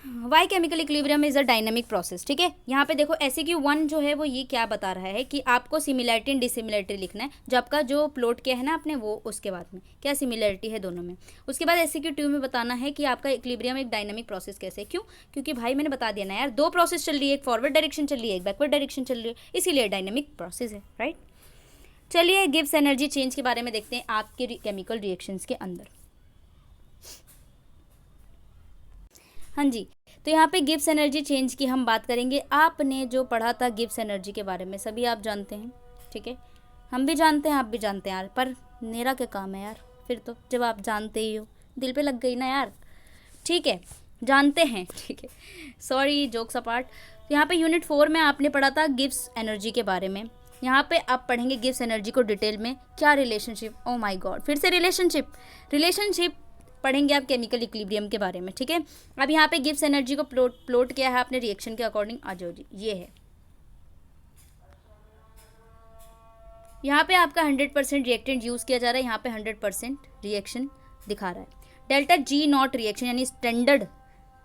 why chemical equilibrium is a dynamic process. ठीक है, यहाँ पे देखो SEQ1 जो है वो ये क्या बता रहा है कि आपको सिमिलैरिटी एंड डिसिमिलैरिटी लिखना है। जो आपका जो प्लॉट किया है ना आपने, वो उसके बाद में क्या सिमिलैरिटी है दोनों में। उसके बाद SEQ2 में बताना है कि आपका इक्विलिब्रियम एक डायनामिक प्रोसेस कैसे, क्यों, क्योंकि भाई मैंने बता दिया ना यार, 2 प्रोसेस चल रही है, एक फॉरवर्ड डायरेक्शन चल रही है, एक बैकवर्ड डायरेक्शन चल रही है, इसीलिए डायनामिक प्रोसेस है, राइट। चलिए गिब्स एनर्जी चेंज के बारे में देखते हैं आपके केमिकल रिएक्शंस के अंदर। हाँ जी, तो यहाँ पे गिब्स एनर्जी चेंज की हम बात करेंगे। आपने जो पढ़ा था गिब्स एनर्जी के बारे में सभी आप जानते हैं। ठीक है, हम भी जानते हैं, आप भी जानते हैं यार, पर मेरा क्या काम है यार, फिर तो जब आप जानते ही हो, दिल पे लग गई ना यार। ठीक है, जानते हैं, ठीक है, सॉरी, जोक्स अपार्ट। यहाँ पे यूनिट 4 में आपने पढ़ा था गिब्स एनर्जी के बारे में। यहाँ पे आप पढ़ेंगे गिब्स एनर्जी को डिटेल में, क्या रिलेशनशिप, ओ माय गॉड, फिर से रिलेशनशिप पढ़ेंगे आप केमिकल इक्विलिब्रियम के बारे में। ठीक है, अब यहाँ पे गिब्स एनर्जी को प्लॉट किया है आपने रिएक्शन के अकॉर्डिंग। आ जाओ जी, ये है, यहाँ पे आपका 100% रिएक्टेंट यूज़ किया जा रहा है, यहाँ पे 100% रिएक्शन दिखा रहा है। डेल्टा G नॉट रिएक्शन यानी स्टैंडर्ड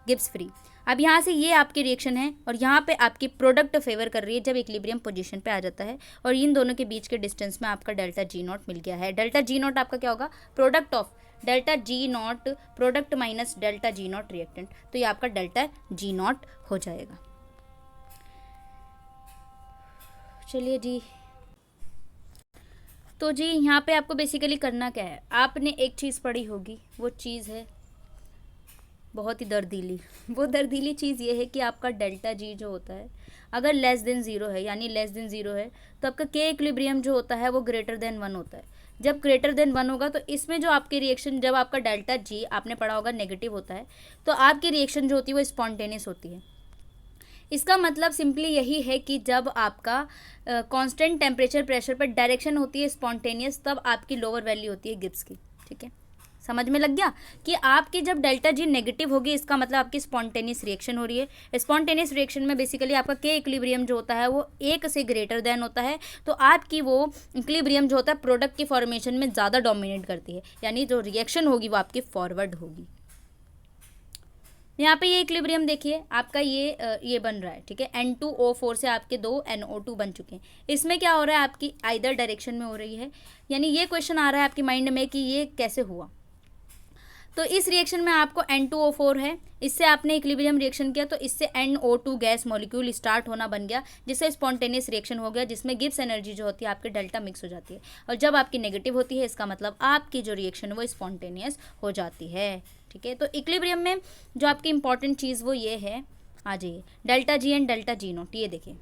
गिब्स फ्री। अब यहाँ से ये आपकी रिएक्शन है, और यहाँ पे आपकी प्रोडक्ट फेवर कर रही है जब इक्विलिब्रियम पोजीशन पे आ जाता है, और इन दोनों के बीच के डिस्टेंस में आपका डेल्टा G नॉट मिल गया है। डेल्टा G नॉट आपका क्या होगा, product of delta G not product minus delta G not reactant, तो ये आपका डेल्टा जी नॉट हो जाएगा। चलिए जी, तो जी यहाँ पे आपको बेसिकली करना क्या है, आपने एक चीज़ पढ़ी होगी, वो चीज़ है बहुत ही दर्दीली। वो दर्दीली चीज़ ये है कि आपका डेल्टा जी जो होता है अगर लेस देन ज़ीरो है, यानी लेस देन ज़ीरो है, तो आपका के इक्विलिब्रियम जो होता है वो ग्रेटर देन वन होता है। जब ग्रेटर देन वन होगा तो इसमें जो आपकी रिएक्शन, जब आपका डेल्टा जी आपने पढ़ा होगा नेगेटिव होता है, तो आपकी रिएक्शन जो होती है वो स्पॉन्टेनियस होती है। इसका मतलब सिंपली यही है कि जब आपका कांस्टेंट टेम्परेचर प्रेशर पर डायरेक्शन होती है स्पॉन्टेनियस, तब आपकी लोअर वैल्यू होती है गिब्स की। ठीक है, समझ में लग गया कि आपकी जब डेल्टा जी नेगेटिव होगी इसका मतलब आपकी स्पॉन्टेनियस रिएक्शन हो रही है। स्पॉन्टेनियस रिएक्शन में बेसिकली आपका के इक्विलिब्रियम जो होता है वो एक से ग्रेटर देन होता है, तो आपकी वो इक्विलिब्रियम जो होता है प्रोडक्ट की फॉर्मेशन में ज़्यादा डोमिनेट करती है, यानी जो रिएक्शन होगी वो आपकी फॉरवर्ड होगी। यहाँ पे ये इक्विलिब्रियम देखिए आपका ये बन रहा है। ठीक है, N2O4 से आपके दो NO2 बन चुके हैं। इसमें क्या हो रहा है, आपकी आइदर डायरेक्शन में हो रही है, यानी ये क्वेश्चन आ रहा है आपके माइंड में कि ये कैसे हुआ। तो इस रिएक्शन में आपको N2O4 है, इससे आपने इक्विलिब्रियम रिएक्शन किया तो इससे NO2 गैस मॉलिक्यूल स्टार्ट होना बन गया, जिससे स्पॉन्टेनियस रिएक्शन हो गया, जिसमें गिब्स एनर्जी जो होती है आपके डेल्टा मिक्स हो जाती है, और जब आपकी नेगेटिव होती है इसका मतलब आपकी जो रिएक्शन है वो स्पॉन्टेनियस हो जाती है। ठीक है, तो इक्विलिब्रियम में जो आपकी इंपॉर्टेंट चीज़ वो ये है, आ जाइए, delta G and delta G note. ये देखिए,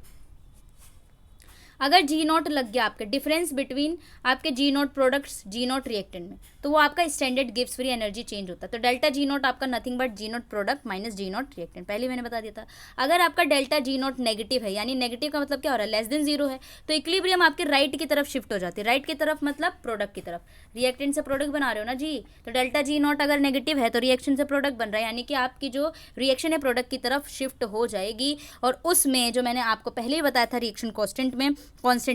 अगर जी नॉट लग गया आपके डिफरेंस बिटवीन आपके G not products G not reactant में, तो वो आपका standard Gibbs free energy change होता है। तो डेल्टा जी नॉट आपका nothing but G not product minus G not reactant, पहले मैंने बता दिया था। अगर आपका डेल्टा जी नॉट नेगेटिव है, यानी नेगेटिव का मतलब क्या हो रहा है, लेस देन जीरो है, तो इक्विलिब्रियम आपके राइट की तरफ शिफ्ट हो जाती है। राइट की तरफ मतलब प्रोडक्ट की तरफ, रिएक्टेंट से प्रोडक्ट बना रहे हो ना जी, तो डेल्टा जी नॉट अगर नेगेटिव है तो रिएक्शन से प्रोडक्ट बन रहा है, यानी कि आपकी जो रिएक्शन है प्रोडक्ट की तरफ शिफ्ट हो जाएगी। और उसमें जो मैंने आपको पहले ही बताया था रिएक्शन कांस्टेंट में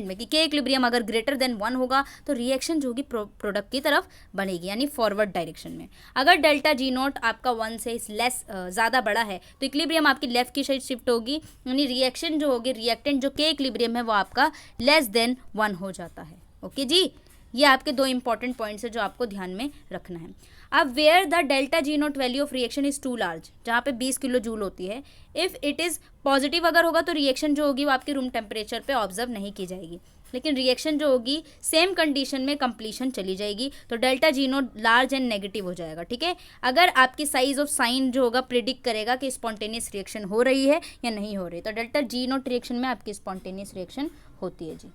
कि के इक्विलिब्रियम अगर ग्रेटर देन वन होगा तो रिएक्शन जो होगी प्रोडक्ट की तरफ बनेगी, यानी फॉरवर्ड डायरेक्शन में। अगर डेल्टा जी नॉट आपका वन से लेस ज़्यादा बड़ा है तो इक्विलिब्रियम आपकी लेफ्ट की साइड शिफ्ट होगी, यानी रिएक्शन जो होगी, रिएक्टेंट जो के इक्विलिब्रियम है वो आपका लेस देन वन हो जाता है। ओके जी, ये आपके दो इंपॉर्टेंट पॉइंट्स है जो आपको ध्यान में रखना है। अब where the delta G not value of reaction is too large, जहाँ पे 20 किलो जूल होती है, इफ़ इट इज़ पॉजिटिव अगर होगा तो रिएक्शन जो होगी वो आपके रूम टेम्परेचर पे ऑब्जर्व नहीं की जाएगी, लेकिन रिएक्शन जो होगी सेम कंडीशन में कंप्लीशन चली जाएगी, तो delta G not large and negative हो जाएगा। ठीक है, अगर आपकी साइज ऑफ साइन जो होगा प्रिडिक्ट करेगा कि स्पॉन्टेनियस रिएक्शन हो रही है या नहीं हो रही, तो डेल्टा जी नॉट रिएक्शन में आपकी स्पॉन्टेनियस रिएक्शन होती है जी।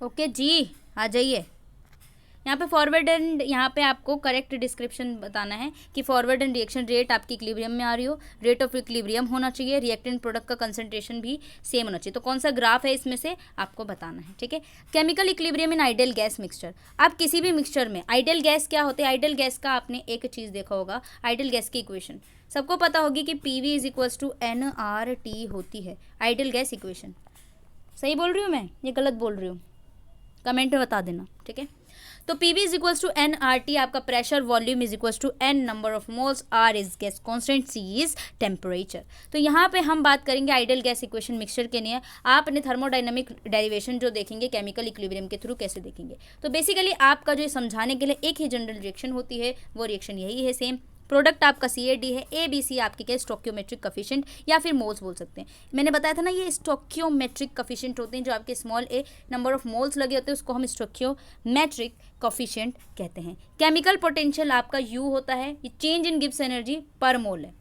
ओके जी, आ जाइए यहाँ पे फॉरवर्ड एंड, यहाँ पे आपको करेक्ट डिस्क्रिप्शन बताना है कि फॉरवर्ड एंड रिएक्शन रेट आपकी इक्विलिब्रियम में आ रही हो, रेट ऑफ इक्विलिब्रियम होना चाहिए, रिएक्टेंट प्रोडक्ट का कंसंट्रेशन भी सेम होना चाहिए। तो कौन सा ग्राफ है इसमें से आपको बताना है। ठीक है, chemical equilibrium in ideal gas mixture. आप किसी भी मिक्सचर में आइडियल गैस क्या होते हैं, आइडियल गैस का आपने एक चीज़ देखा होगा, आइडियल गैस की इक्वेशन सबको पता होगी कि PV is equals to nRT होती है आइडियल गैस इक्वेशन। सही बोल रही हूँ मैं, ये गलत बोल रही हूँ, कमेंट में बता देना। ठीक है, तो PV is equals to nRT, आपका pressure volume is equals to n number of moles, R is gas constant, C is temperature. तो यहाँ पे हम बात करेंगे आइडियल गैस इक्वेशन मिक्सचर के लिए। आप अपने थर्मोडाइनमिक डेरिवेशन जो देखेंगे केमिकल इक्विलिब्रियम के थ्रू कैसे देखेंगे, तो बेसिकली आपका जो समझाने के लिए एक ही जनरल रिएक्शन होती है, वो रिएक्शन यही है सेम। प्रोडक्ट आपका CAD है, ABC आपके क्या स्टोक्योमेट्रिक कफिशिएंट या फिर मोल्स बोल सकते हैं। मैंने बताया था ना, ये स्टोक्योमेट्रिक कफिशिएंट होते हैं, जो आपके small a number of moles लगे होते हैं उसको हम स्टोक्योमेट्रिक कफिशिएंट कहते हैं। केमिकल पोटेंशियल आपका U होता है, ये चेंज इन गिब्स एनर्जी पर मोल है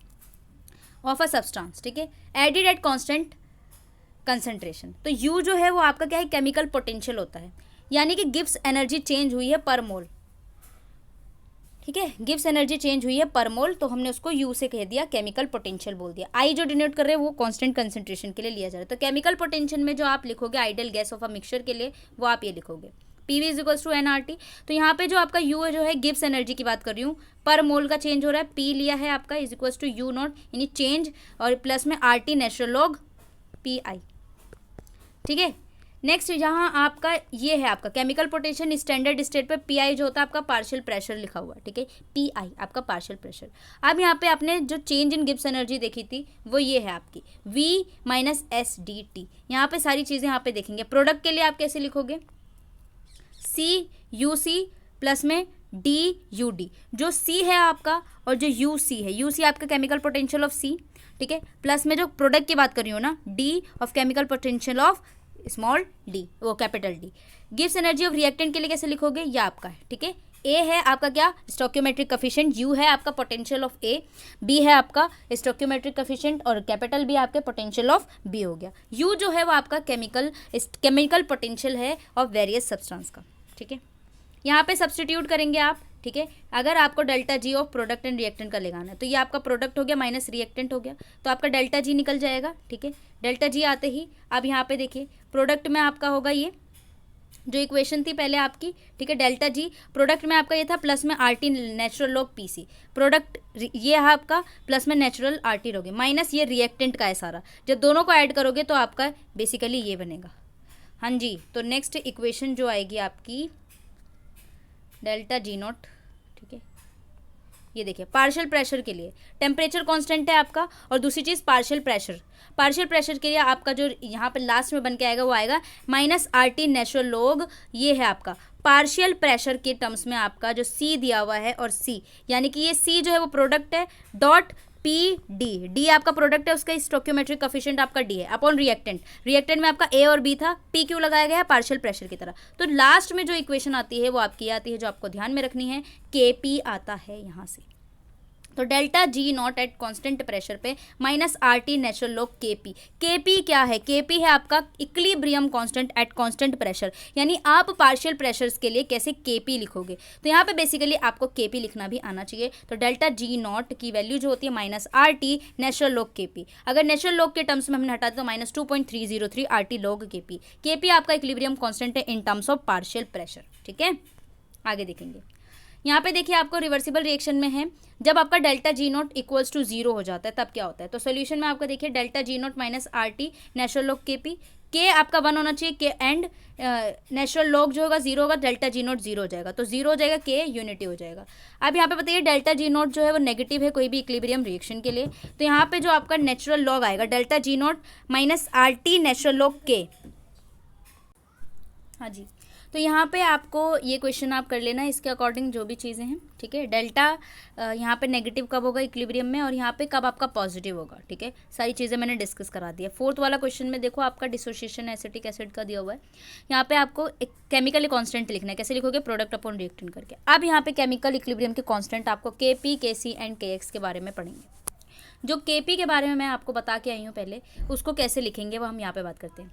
ऑफ अ सब्सटेंस। ठीक है, एडिड एट कांस्टेंट कंसंट्रेशन। तो U जो है वो आपका क्या है, केमिकल पोटेंशियल होता है, यानी कि गिब्स एनर्जी चेंज हुई है पर मोल। ठीक है, गिब्स एनर्जी चेंज हुई है पर मोल, तो हमने उसको U से कह दिया, केमिकल पोटेंशियल बोल दिया। I जो डिनोट कर रहे हैं वो कांस्टेंट कंसंट्रेशन के लिए लिया जा रहा है। तो केमिकल पोटेंशियल में जो आप लिखोगे ideal gas of a mixture के लिए, वो आप ये लिखोगे PV is equals to nRT। तो यहाँ पे जो आपका U जो है गिब्स एनर्जी की बात कर रही हूँ, पर मोल का चेंज हो रहा है, P लिया है आपका is equals to U not, यानी चेंज, और प्लस में RT नेचुरल लॉग PI। ठीक है, नेक्स्ट यहाँ आपका ये है आपका केमिकल पोटेंशियल स्टैंडर्ड स्टेट पे PI जो होता है आपका पार्शियल प्रेशर लिखा हुआ है। ठीक है, PI आपका पार्शियल प्रेशर। अब यहाँ पे आपने जो चेंज इन गिब्स एनर्जी देखी थी वो ये है आपकी V माइनस SDT। यहाँ पे सारी चीज़ें यहाँ पे देखेंगे। प्रोडक्ट के लिए आप कैसे लिखोगे, CUC प्लस में DUD। जो C है आपका और जो UC है, UC आपका केमिकल पोटेंशियल ऑफ C, ठीक है, प्लस में जो प्रोडक्ट की बात कर रही हूँ ना, D of chemical potential of small d, वो capital D। Gives energy of reactant के लिए कैसे लिखोगे, ये आपका है, ठीक है। A है आपका क्या, स्टोइकियोमेट्रिक कोफिशिएंट, U है आपका पोटेंशियल ऑफ A, B है आपका स्टोइकियोमेट्रिक कोफिशिएंट और कैपिटल B आपके पोटेंशियल ऑफ B हो गया। U जो है वो आपका केमिकल पोटेंशियल है ऑफ वेरियस सब्सटेंस का, ठीक है। यहाँ पे सब्सटीट्यूट करेंगे आप, ठीक है। अगर आपको delta G of product and reactant का लगाना है तो ये आपका प्रोडक्ट हो गया माइनस रिएक्टेंट हो गया, तो आपका डेल्टा जी निकल जाएगा, ठीक है। डेल्टा जी आते ही अब यहाँ पे देखिए प्रोडक्ट में आपका होगा ये जो इक्वेशन थी पहले आपकी, ठीक है, डेल्टा जी प्रोडक्ट में आपका ये था प्लस में RT natural log PC, product ये है आपका प्लस में नेचुरल RT लोगे, माइनस ये रिएक्टेंट का है सारा, जब दोनों को ऐड करोगे तो आपका बेसिकली ये बनेगा। हाँ जी, तो नेक्स्ट इक्वेशन जो आएगी आपकी डेल्टा जी नॉट, ठीक है, ये देखिए पार्शियल प्रेशर के लिए टेम्परेचर कांस्टेंट है आपका, और दूसरी चीज़ पार्शियल प्रेशर के लिए आपका जो यहाँ पे लास्ट में बन के आएगा वो आएगा माइनस RT नेचुरल लॉग, ये है आपका पार्शियल प्रेशर के टर्म्स में आपका जो C दिया हुआ है, और C यानी कि ये C जो है वो प्रोडक्ट है, डॉट PD आपका प्रोडक्ट है, उसका स्टोइकियोमेट्रिक कोफिशिएंट आपका D है अपॉन रिएक्टेंट में आपका A और B था, P क्यों लगाया गया है, पार्शियल प्रेशर की तरह। तो लास्ट में जो इक्वेशन आती है वो आपकी आती है, जो आपको ध्यान में रखनी है, KP आता है यहाँ से। तो delta G not at constant pressure पे minus RT natural log KP क्या है, KP है आपका equilibrium constant at constant pressure, यानी आप पार्शियल प्रेशर्स के लिए कैसे KP लिखोगे, तो यहाँ पे बेसिकली आपको KP लिखना भी आना चाहिए। तो डेल्टा जी नॉट की वैल्यू जो होती है minus RT natural log KP, अगर नेचुरल लॉग के टर्म्स में हमने हटा दिया तो माइनस 2.303 RT लॉग KP आपका इक्विलिब्रियम कांस्टेंट है in terms of partial pressure, ठीक है। आगे देखेंगे, यहाँ पे देखिए आपको रिवर्सिबल रिएक्शन में है, जब आपका delta G not equals to 0 हो जाता है तब क्या होता है, तो सोल्यूशन में आपका देखिए delta G not minus RT natural log KP, के आपका 1 होना चाहिए, के एंड नेचुरल लॉग जो होगा 0 होगा, डेल्टा जी नॉट 0 हो जाएगा, तो 0 हो जाएगा, के यूनिटी हो जाएगा। अब यहाँ पे बताइए डेल्टा जी नॉट जो है वो नेगेटिव है कोई भी इक्विलिब्रियम रिएक्शन के लिए, तो यहाँ पे जो आपका नेचुरल लॉग आएगा delta G not minus RT natural log K। हाँ जी, तो यहाँ पे आपको ये क्वेश्चन आप कर लेना इसके अकॉर्डिंग जो भी चीज़ें हैं, ठीक है। डेल्टा यहाँ पे नेगेटिव कब होगा इक्विलिब्रियम में, और यहाँ पे कब आपका पॉजिटिव होगा, ठीक है। सारी चीज़ें मैंने डिस्कस करा दी है। फोर्थ वाला क्वेश्चन में देखो आपका डिसोसिएशन एसिटिक एसिड का दिया हुआ है, यहाँ पे आपको एक केमिकल कॉन्स्टेंट लिखना है, कैसे लिखोगे, प्रोडक्ट अपॉन रिएक्टेंट करके। अब यहाँ पे केमिकल इक्विलिब्रियम के कॉन्स्टेंट आपको KP KC एंड KX के बारे में पढ़ेंगे। जो KP के बारे में मैं आपको बता के आई हूँ पहले, उसको कैसे लिखेंगे वो हम यहाँ पे बात करते हैं।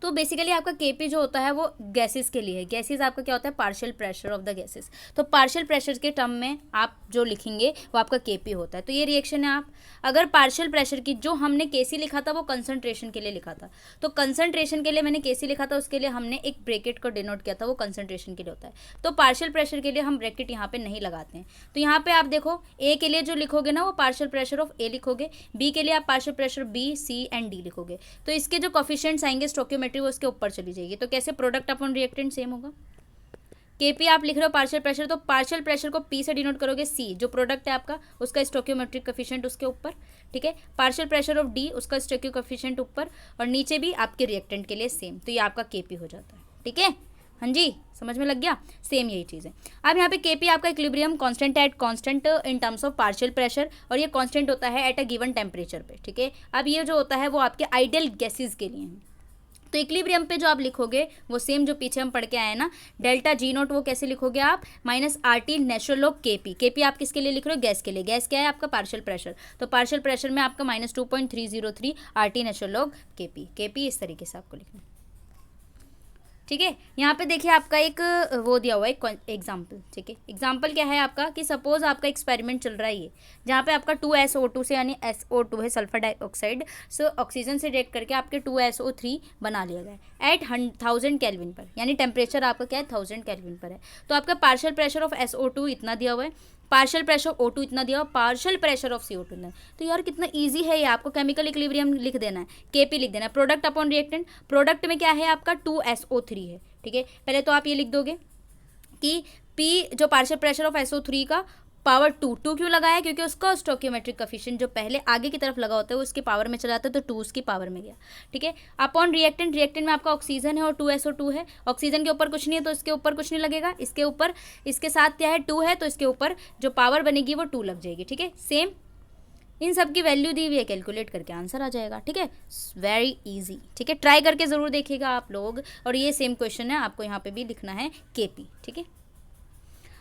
तो बेसिकली आपका KP जो होता है वो गैसेस के लिए है, गैसेस आपका क्या होता है, partial pressure of the gases, तो पार्शियल प्रेशर के टर्म में आप जो लिखेंगे वो आपका KP होता है। तो ये रिएक्शन है, आप अगर पार्शियल प्रेशर की जो हमने KC लिखा था वो कंसंट्रेशन के लिए लिखा था, तो कंसंट्रेशन के लिए मैंने KC लिखा था, उसके लिए हमने एक ब्रैकेट को डिनोट किया था, वो कंसंट्रेशन के लिए होता है। तो पार्शियल प्रेशर के लिए हम ब्रैकेट यहाँ पे नहीं लगाते हैं, तो यहाँ पे आप देखो A के लिए जो लिखोगे ना वो पार्शियल प्रेशर ऑफ A लिखोगे, B के लिए आप partial pressure B C and D लिखोगे, तो इसके जो कोफिशिएंट्स आएंगे स्टोइकियोमेट्रिक वो उसके ऊपर चली जाएगी। तो कैसे, प्रोडक्ट अपॉन रिएक्टेंट सेम होगा, KP आप लिख रहे हो पार्शियल प्रेशर, तो पार्शियल प्रेशर को P से डिनोट करोगे, C जो प्रोडक्ट है आपका उसका स्टोइकियोमेट्रिक कोफिशिएंट उसके ऊपर, ठीक है। पार्शियल प्रेशर ऑफ D उसका स्टोइकियो कोफिशिएंट ऊपर, और नीचे भी आपके रिएक्टेंट के लिए सेम, तो ये आपका KP हो जाता है, ठीक है। हाँ जी, समझ में लग गया, सेम यही चीज़ है। अब यहाँ पे KP आपका इक्विलिब्रियम कांस्टेंट है at constant in terms of partial pressure, और ये कांस्टेंट होता है एट अ गिवन टेम्परेचर पे, ठीक है। अब ये जो होता है वो आपके आइडियल गैसेस के लिए है, तो इक्विलिब्रियम पे जो आप लिखोगे वो सेम जो पीछे हम पढ़ के आए ना, डेल्टा जी नॉट वो कैसे लिखोगे आप, minus RT natural log KP आप किसके लिए लिख रहे हो, गैस के लिए, गैस क्या है आपका पार्शियल प्रेशर, तो पार्शियल प्रेशर में आपका minus 2.303 RT natural log KP इस तरीके से आपको लिखना है, ठीक है। यहाँ पे देखिए आपका एक वो दिया हुआ है एग्जाम्पल, ठीक है। एग्जाम्पल क्या है आपका कि सपोज आपका एक्सपेरिमेंट चल रहा है ये, जहाँ पे आपका 2SO2 से यानी SO2 है सल्फर डाइऑक्साइड, सो ऑक्सीजन से रिएक्ट करके आपके 2SO3 बना लिया गया एट 1000 केल्विन पर, यानी टेम्परेचर आपका क्या है 1000 केल्विन पर है। तो आपका पार्शियल प्रेशर ऑफ SO2 इतना दिया हुआ है, पार्शियल प्रेशर ऑफ O2 इतना दिया हुआ, पार्शियल प्रेशर ऑफ CO2 इतना। तो यार कितना इजी है ये, आपको केमिकल इक्विलिब्रियम लिख देना है, KP लिख देना है, प्रोडक्ट अपॉन रिएक्टेंट, प्रोडक्ट में क्या है आपका 2SO3 है, ठीक है। पहले तो आप ये लिख दोगे कि P जो पार्शियल प्रेशर ऑफ SO3 का पावर 2 क्यों लगाया, क्योंकि उसका स्टोकियोमेट्रिक कोफिशिएंट जो पहले आगे की तरफ लगा होता है वो उसकी पावर में चला जाता है, तो 2 उसकी पावर में गया, ठीक है। अपॉन रिएक्टेंट, रिएक्टेंट में आपका ऑक्सीजन है और 2SO2 है, ऑक्सीजन के ऊपर कुछ नहीं है तो इसके ऊपर कुछ नहीं लगेगा, इसके ऊपर इसके साथ क्या है 2 है तो इसके ऊपर जो पावर बनेगी वो 2 लग जाएगी, ठीक है। सेम इन सब की वैल्यू दी हुई है, कैलकुलेट करके आंसर आ जाएगा, ठीक है। वेरी इजी, ठीक है, ट्राई करके ज़रूर देखिएगा आप लोग। और ये सेम क्वेश्चन है, आपको यहाँ पे भी लिखना है केपी, ठीक है।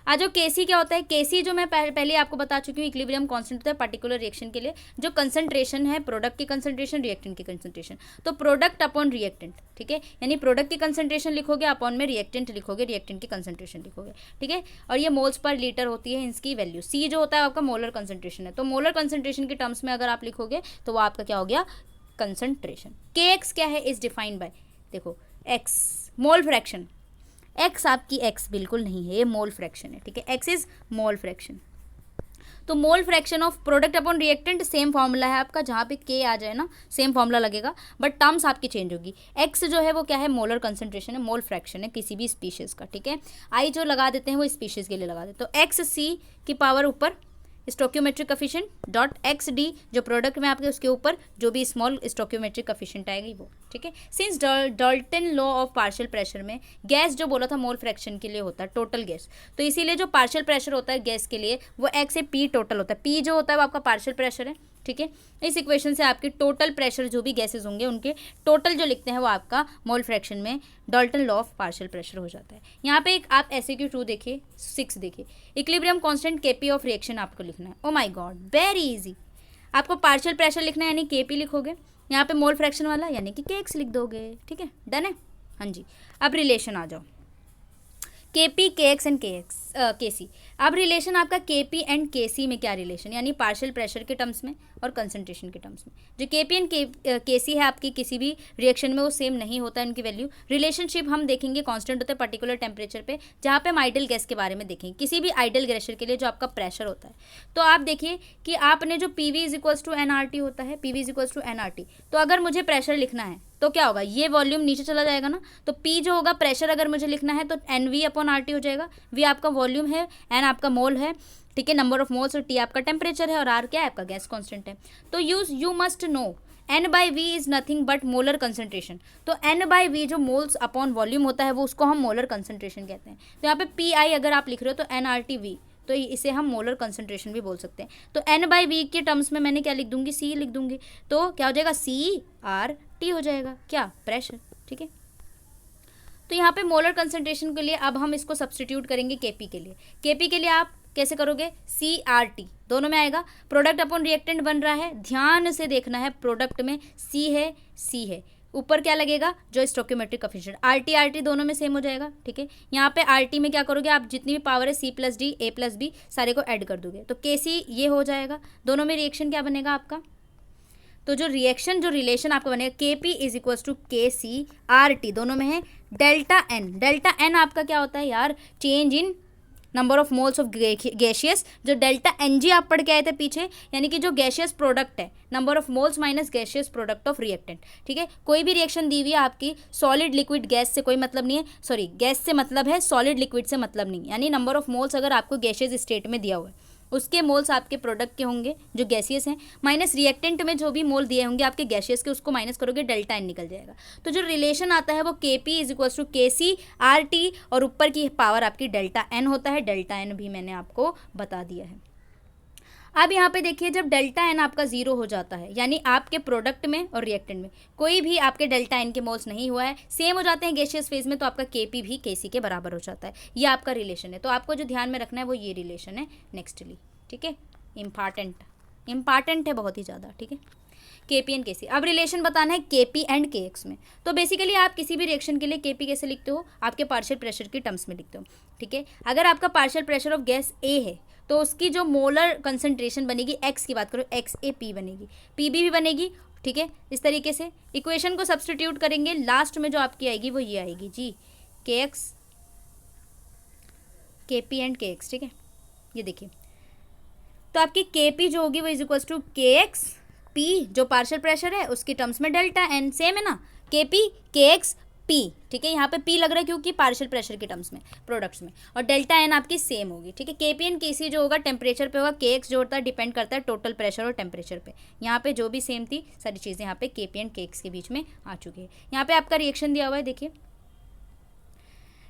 आज जो केसी क्या होता है, केसी जो मैं पहले आपको बता चुकी हूँ इक्विलिब्रियम कांस्टेंट होता है पर्टिकुलर रिएक्शन के लिए, जो कंसंट्रेशन है प्रोडक्ट की कंसंट्रेशन, रिएक्टेंट की कंसंट्रेशन, तो प्रोडक्ट अपॉन रिएक्टेंट, ठीक है, यानी प्रोडक्ट की कंसंट्रेशन लिखोगे, अपॉन में रिएक्टेंट लिखोगे, रिएक्टेंट की कंसंट्रेशन लिखोगे, ठीक है। और ये मोल्स पर लीटर होती है इसकी वैल्यू। सी जो होता है आपका मोलर कंसंट्रेशन है, तो मोलर कंसंट्रेशन के टर्म्स में अगर आप लिखोगे तो वो आपका क्या हो गया, कंसंट्रेशन। के एक्स क्या है, इज डिफाइंड बाय, देखो एक्स मोल फ्रैक्शन, एक्स आपकी एक्स बिल्कुल नहीं है, ये मोल फ्रैक्शन है, ठीक है, एक्स इज मोल फ्रैक्शन। तो mole fraction of product upon reactant same formula है आपका, जहाँ पे के आ जाए ना सेम फॉर्मूला लगेगा, बट टर्म्स आपकी चेंज होगी। एक्स जो है वो क्या है, मोलर कंसंट्रेशन है, मोल फ्रैक्शन है किसी भी स्पीशीज़ का, ठीक है। आई जो लगा देते हैं वो स्पीशीज़ के लिए लगा देते हैं, तो एक्स सी की पावर ऊपर स्टोकियोमेट्रिक कोफिशिएंट डॉट एक्स डी जो प्रोडक्ट में आपके उसके ऊपर जो भी स्मॉल स्टोकियोमेट्रिक कोफिशिएंट आएगी वो, ठीक है। Since Dalton law of partial pressure में गैस जो बोला था मोल फ्रैक्शन के लिए होता है टोटल गैस, तो इसीलिए जो पार्शियल प्रेशर होता है गैस के लिए वो एक्स से पी टोटल होता है, पी जो होता है वो आपका पार्शियल प्रेशर है, ठीक है। इस इक्वेशन से आपके टोटल प्रेशर जो भी गैसेज होंगे उनके टोटल जो लिखते हैं वो आपका मोल फ्रैक्शन में Dalton law of partial pressure हो जाता है। यहाँ पे एक आप SAQ 2 देखिए, 6 देखिए, equilibrium constant KP of reaction आपको लिखना है। ओ माय गॉड, वेरी इजी। आपको पार्शियल प्रेशर लिखना है यानी केपी लिखोगे, यहाँ पे मोल फ्रैक्शन वाला यानी कि केएक्स लिख दोगे, ठीक है, डन है। हाँ जी, अब रिलेशन आ जाओ, केपी केएक्स एंड केसी। अब रिलेशन आपका केपी एंड केसी में क्या रिलेशन, यानी पार्शियल प्रेशर के टर्म्स में और कंसंट्रेशन के टर्म्स में। जो केपी एंड केसी है आपकी किसी भी रिएक्शन में वो सेम नहीं होता है उनकी वैल्यू। रिलेशनशिप हम देखेंगे कांस्टेंट होता है पर्टिकुलर टेम्परेचर पे, जहाँ पे हम आइडल गैस के बारे में देखेंगे, किसी भी आइडल गैस के लिए जो आपका प्रेशर होता है। तो आप देखिए कि आपने जो PV is equals to NRT होता है, PV is equals to NRT, तो अगर मुझे प्रेशर लिखना है तो क्या होगा, ये वॉल्यूम नीचे चला जाएगा ना, तो P जो होगा प्रेशर अगर मुझे लिखना है तो NV अपॉन RT हो जाएगा। V आपका वॉल्यूम है, N आपका मोल है, ठीक है, नंबर ऑफ मोल्स, और T आपका टेम्परेचर है, और R क्या है आपका गैस कांस्टेंट है। तो you must know N/V is nothing but molar concentration. तो N/V जो मोल्स अपॉन वॉल्यूम होता है वो उसको हम मोलर कंसंट्रेशन कहते हैं। तो यहाँ पे PI अगर आप लिख रहे हो तो NRTV, तो इसे हम मोलर कंसंट्रेशन भी बोल सकते हैं। तो N/V के टर्म्स में मैंने क्या लिख दूंगी, C लिख दूंगी, तो क्या हो जाएगा CRT हो जाएगा, क्या, प्रेशर, ठीक है। तो यहाँ पे मोलर कंसंट्रेशन के लिए अब हम इसको सब्सटीट्यूट करेंगे केपी के लिए। केपी के लिए आप कैसे करोगे, CRT दोनों में आएगा, प्रोडक्ट अपॉन रिएक्टेंट बन रहा है, ध्यान से देखना है, प्रोडक्ट में C है, C है, ऊपर क्या लगेगा जो स्टोकियोमेट्रिक कोफिशिएंट, RT दोनों में सेम हो जाएगा, ठीक है। यहाँ पे RT में क्या करोगे आप, जितनी भी पावर है C+D A+B सारे को ऐड कर दोगे, तो KC ये हो जाएगा। दोनों में रिएक्शन क्या बनेगा आपका, तो जो रिएक्शन जो रिलेशन आपको बनेगा KP is equals to KCRT, दोनों में है डेल्टा N। डेल्टा N आपका क्या होता है यार, change in number of moles of gaseous, जो डेल्टा NG आप पढ़ के आए थे पीछे, यानी कि जो गैशियस प्रोडक्ट है, number of moles minus gaseous product of reactant, ठीक है। कोई भी रिएक्शन दी हुई है आपकी, सॉलिड लिक्विड गैस से कोई मतलब नहीं है, सॉरी गैस से मतलब है, सॉलिड लिक्विड से मतलब नहीं, यानी नंबर ऑफ मोल्स अगर आपको गैशियस स्टेट में दिया हुआ है उसके मोल्स आपके प्रोडक्ट के होंगे जो गैसियस हैं, माइनस रिएक्टेंट में जो भी मोल दिए होंगे आपके गैसियस के, उसको माइनस करोगे, डेल्टा N निकल जाएगा। तो जो रिलेशन आता है वो KP is equals to KCRT, और ऊपर की पावर आपकी डेल्टा N होता है, डेल्टा N भी मैंने आपको बता दिया है। अब यहाँ पे देखिए, जब डेल्टा N आपका 0 हो जाता है, यानी आपके प्रोडक्ट में और रिएक्टेंट में कोई भी आपके डेल्टा N के मोल्स नहीं हुआ है, सेम हो जाते हैं गैशियस फेज में, तो आपका KP भी KC के बराबर हो जाता है। ये आपका रिलेशन है, तो आपको जो ध्यान में रखना है वो ये रिलेशन है नेक्स्टली, ठीक है, इंपॉर्टेंट है बहुत ही ज़्यादा, ठीक है। KP एंड KC, अब रिलेशन बताना है KP एंड KX में। तो बेसिकली आप किसी भी रिएक्शन के लिए KP कैसे लिखते हो, आपके पार्शियल प्रेशर के टर्म्स में लिखते हो, ठीक है। अगर आपका partial pressure of gas A है तो उसकी जो मोलर कंसंट्रेशन बनेगी, X की बात करो, XAP बनेगी, PB भी बनेगी, ठीक है। इस तरीके से इक्वेशन को सब्सटीट्यूट करेंगे, लास्ट में जो आपकी आएगी वो ये आएगी जी, KP एंड KX, ठीक है। ये देखिए, तो आपकी KP जो होगी वो इज इक्वल्स टू KXP, जो पार्शियल प्रेशर है उसके टर्म्स में डेल्टा N, सेम है ना, KP KX पी, ठीक है, यहाँ पे पी लग रहा है क्योंकि पार्शियल प्रेशर के टर्म्स में, प्रोडक्ट्स में, और डेल्टा एन आपकी सेम होगी, ठीक है। केपी एंड केसी जो होगा टेम्परेचर पे होगा, के एक्स जो होता है डिपेंड करता है टोटल प्रेशर और टेम्परेचर पे। यहाँ पे जो भी सेम थी सारी चीज़ें यहाँ पे केपी एंड के एक्स के बीच में आ चुकी है। यहाँ पे आपका रिएक्शन दिया हुआ है, देखिए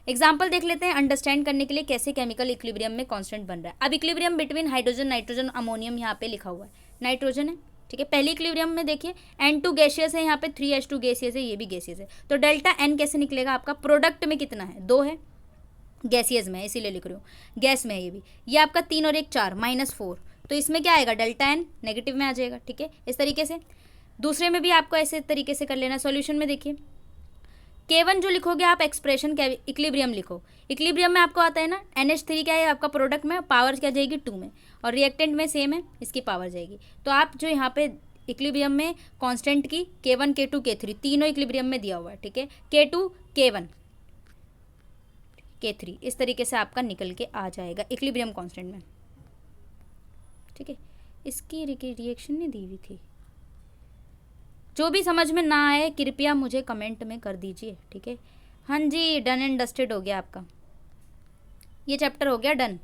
एग्जाम्पल देख लेते हैं अंडरस्टैंड करने के लिए कैसे केमिकल इक्विलिब्रियम में कांस्टेंट बन रहा है। अब equilibrium between hydrogen, nitrogen, ammonium यहाँ पे लिखा हुआ है, नाइट्रोजन है, ठीक है। पहली इक्विलिब्रियम में देखिए N2 गैसियस है, यहाँ पे 3H2 गैसियस है, ये भी गैसियस है, तो डेल्टा N कैसे निकलेगा आपका, प्रोडक्ट में कितना है 2 है, गैसियस में इसीलिए लिख रही हूँ, गैस में है ये आपका 3 और 1 4 -4, तो इसमें क्या आएगा डेल्टा N नेगेटिव में आ जाएगा, ठीक है। इस तरीके से दूसरे में भी आपको ऐसे तरीके से कर लेना। सॉल्यूशन में देखिए K1 जो लिखोगे आप एक्सप्रेशन इक्विलिब्रियम लिखो, इक्विलिब्रियम में आपको आता है ना NH3 क्या है आपका प्रोडक्ट में, पावर क्या जाएगी 2 में, और रिएक्टेंट में सेम है, इसकी पावर जाएगी। तो आप जो यहाँ पे इक्विलिब्रियम में कांस्टेंट की K1 K2 K3 तीनों इक्विलिब्रियम में दिया हुआ है, ठीक है, K2 K1 K3 इस तरीके से आपका निकल के आ जाएगा इक्विलिब्रियम कांस्टेंट में, ठीक है। इसकी रिएक्शन नहीं दी हुई थी, जो भी समझ में ना आए कृपया मुझे कमेंट में कर दीजिए, ठीक है। हाँ जी, डन एंड डस्टेड हो गया आपका, ये चैप्टर हो गया डन।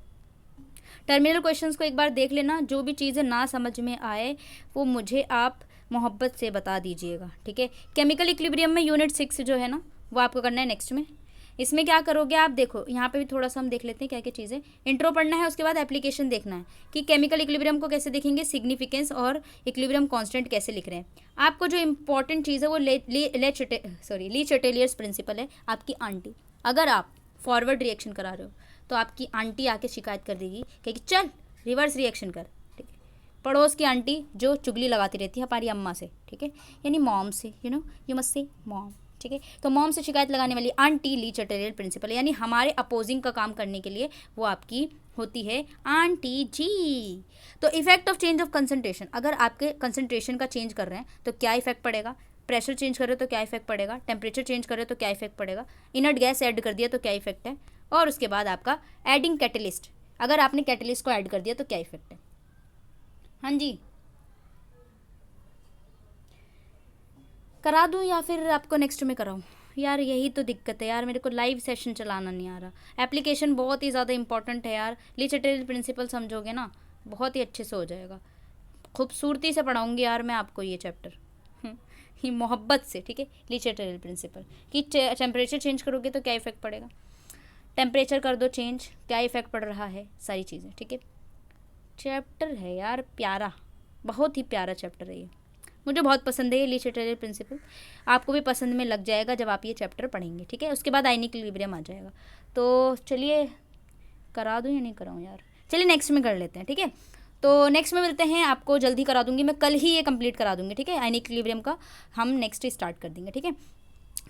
टर्मिनल क्वेश्चंस को एक बार देख लेना, जो भी चीज़ें ना समझ में आए वो मुझे आप मोहब्बत से बता दीजिएगा, ठीक है। केमिकल इक्विलिब्रियम में यूनिट 6 जो है ना वो आपको करना है नेक्स्ट में। इसमें क्या करोगे आप, देखो यहाँ पे भी थोड़ा सा हम देख लेते हैं क्या क्या चीज़ें। इंट्रो पढ़ना है, उसके बाद एप्लीकेशन देखना है कि केमिकल इक्विलिब्रियम को कैसे देखेंगे, सिग्निफिकेंस और इक्विलिब्रियम कांस्टेंट कैसे लिख रहे हैं। आपको जो इंपॉर्टेंट चीज़ है वो ली चटेलियर्स प्रिंसिपल है। आपकी आंटी, अगर आप फॉरवर्ड रिएक्शन करा रहे हो तो आपकी आंटी आके शिकायत कर देगी कि चल रिवर्स रिएक्शन कर, ठीक है। पड़ोस की आंटी जो चुगली लगाती रहती है हमारी अम्मा से, ठीक है, यानी मॉम से, यू मस्ट से मॉम, ठीक है। तो मॉम से शिकायत लगाने वाली आंटी ली चटेरियल प्रिंसिपल, यानी हमारे अपोजिंग का काम करने के लिए वो आपकी होती है आंटी जी। तो effect of change of concentration, अगर आपके कंसंट्रेशन का चेंज कर रहे हैं तो क्या इफेक्ट पड़ेगा, प्रेशर चेंज कर रहे हो तो क्या इफेक्ट पड़ेगा, टेम्परेचर चेंज कर रहे हो तो क्या इफेक्ट पड़ेगा, इनर्ट गैस ऐड कर दिया तो क्या इफेक्ट है, और उसके बाद आपका एडिंग कैटलिस्ट, अगर आपने कैटलिस्ट को ऐड कर दिया तो क्या इफेक्ट है। हाँ जी, करा दूँ या फिर आपको नेक्स्ट में कराऊँ, यार यही तो दिक्कत है यार, मेरे को लाइव सेशन चलाना नहीं आ रहा। एप्लीकेशन बहुत ही ज़्यादा इंपॉर्टेंट है यार, ली चटेरियल प्रिंसिपल समझोगे ना बहुत ही अच्छे से हो जाएगा। खूबसूरती से पढ़ाऊँगी यार मैं आपको ये चैप्टर, ही मोहब्बत से, ठीक है। ली चटेरियल प्रिंसिपल कि टेम्परेचर चेंज करोगे तो क्या इफेक्ट पड़ेगा, टेम्परेचर कर दो चेंज क्या इफेक्ट पड़ रहा है, सारी चीज़ें, ठीक है। चैप्टर है यार प्यारा, बहुत ही प्यारा चैप्टर है ये, मुझे बहुत पसंद है ये ली चटेरियल प्रिंसिपल। आपको भी पसंद में लग जाएगा जब आप ये चैप्टर पढ़ेंगे, ठीक है। उसके बाद आयनिक इक्विलिब्रियम आ जाएगा। तो चलिए करा दूँ या नहीं कराऊँ यार, चलिए नेक्स्ट में कर लेते हैं, ठीक है। तो नेक्स्ट में मिलते हैं, आपको जल्दी करा दूँगी मैं, कल ही ये कंप्लीट करा दूँगी, ठीक है। आयनिक इक्विलिब्रियम का हम नेक्स्ट स्टार्ट कर देंगे, ठीक है।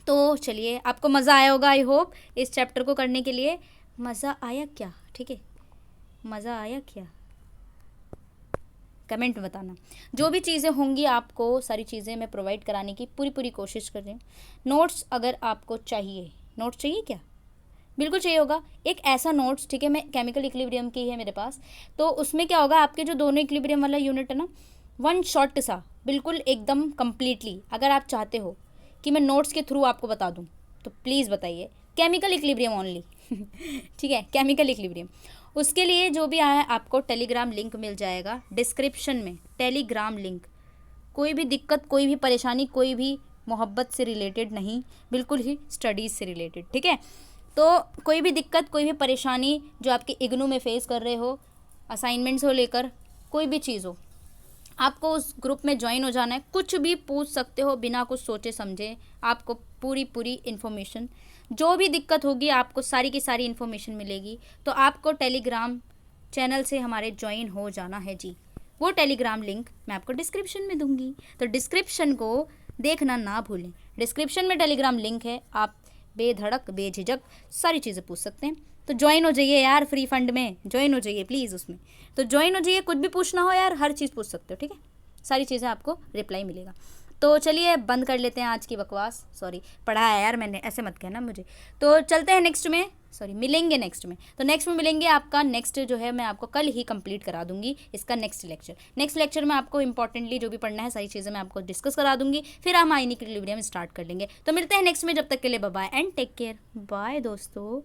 तो चलिए आपको मज़ा आया होगा, आई होप इस चैप्टर को करने के लिए मज़ा आया क्या, ठीक है, मज़ा आया क्या, कमेंट में बताना। जो भी चीज़ें होंगी आपको सारी चीज़ें मैं प्रोवाइड कराने की पूरी कोशिश कर रही हूँ। नोट्स अगर आपको चाहिए, नोट्स चाहिए क्या, बिल्कुल चाहिए होगा एक ऐसा नोट्स, ठीक है। मैं केमिकल इक्विलिब्रियम की है मेरे पास, तो उसमें क्या होगा आपके जो दोनों इक्विलिब्रियम वाला यूनिट है ना, वन शॉट सा बिल्कुल एकदम कम्प्लीटली, अगर आप चाहते हो कि मैं नोट्स के थ्रू आपको बता दूँ तो प्लीज़ बताइए, केमिकल इक्विलिब्रियम ओनली, ठीक है, केमिकल इक्विलिब्रियम। उसके लिए जो भी आया आपको टेलीग्राम लिंक मिल जाएगा डिस्क्रिप्शन में, टेलीग्राम लिंक। कोई भी दिक्कत, कोई भी परेशानी, कोई भी मोहब्बत से रिलेटेड नहीं, बिल्कुल ही स्टडीज़ से रिलेटेड, ठीक है। तो कोई भी दिक्कत, कोई भी परेशानी जो आपके इग्नू में फेस कर रहे हो, असाइनमेंट्स हो लेकर कोई भी चीज़ हो, आपको उस ग्रुप में ज्वाइन हो जाना है। कुछ भी पूछ सकते हो बिना कुछ सोचे समझे, आपको पूरी इन्फॉर्मेशन, जो भी दिक्कत होगी आपको सारी की सारी इन्फॉर्मेशन मिलेगी। तो आपको टेलीग्राम चैनल से हमारे ज्वाइन हो जाना है जी। वो टेलीग्राम लिंक मैं आपको डिस्क्रिप्शन में दूंगी, तो डिस्क्रिप्शन को देखना ना भूलें। डिस्क्रिप्शन में टेलीग्राम लिंक है, आप बेधड़क बेझिझक सारी चीज़ें पूछ सकते हैं। तो ज्वाइन हो जाइए यार, फ्री फंड में ज्वाइन हो जाइए प्लीज़, उसमें तो ज्वाइन हो जाइए। कुछ भी पूछना हो यार, हर चीज़ पूछ सकते हो, ठीक है, सारी चीज़ें आपको रिप्लाई मिलेगा। तो चलिए बंद कर लेते हैं आज की बकवास, सॉरी पढ़ाया यार मैंने, ऐसे मत कहना मुझे। तो चलते हैं नेक्स्ट में, सॉरी मिलेंगे नेक्स्ट में। तो नेक्स्ट में मिलेंगे, आपका नेक्स्ट जो है मैं आपको कल ही कंप्लीट करा दूंगी इसका नेक्स्ट लेक्चर में आपको इंपॉर्टेंटली जो भी पढ़ना है सारी चीज़ें मैं आपको डिस्कस करा दूंगी, फिर हम आईनी इक्विलिब्रियम स्टार्ट कर लेंगे। तो मिलते हैं नेक्स्ट में, जब तक के लिए bye bye and take care. Bye दोस्तों।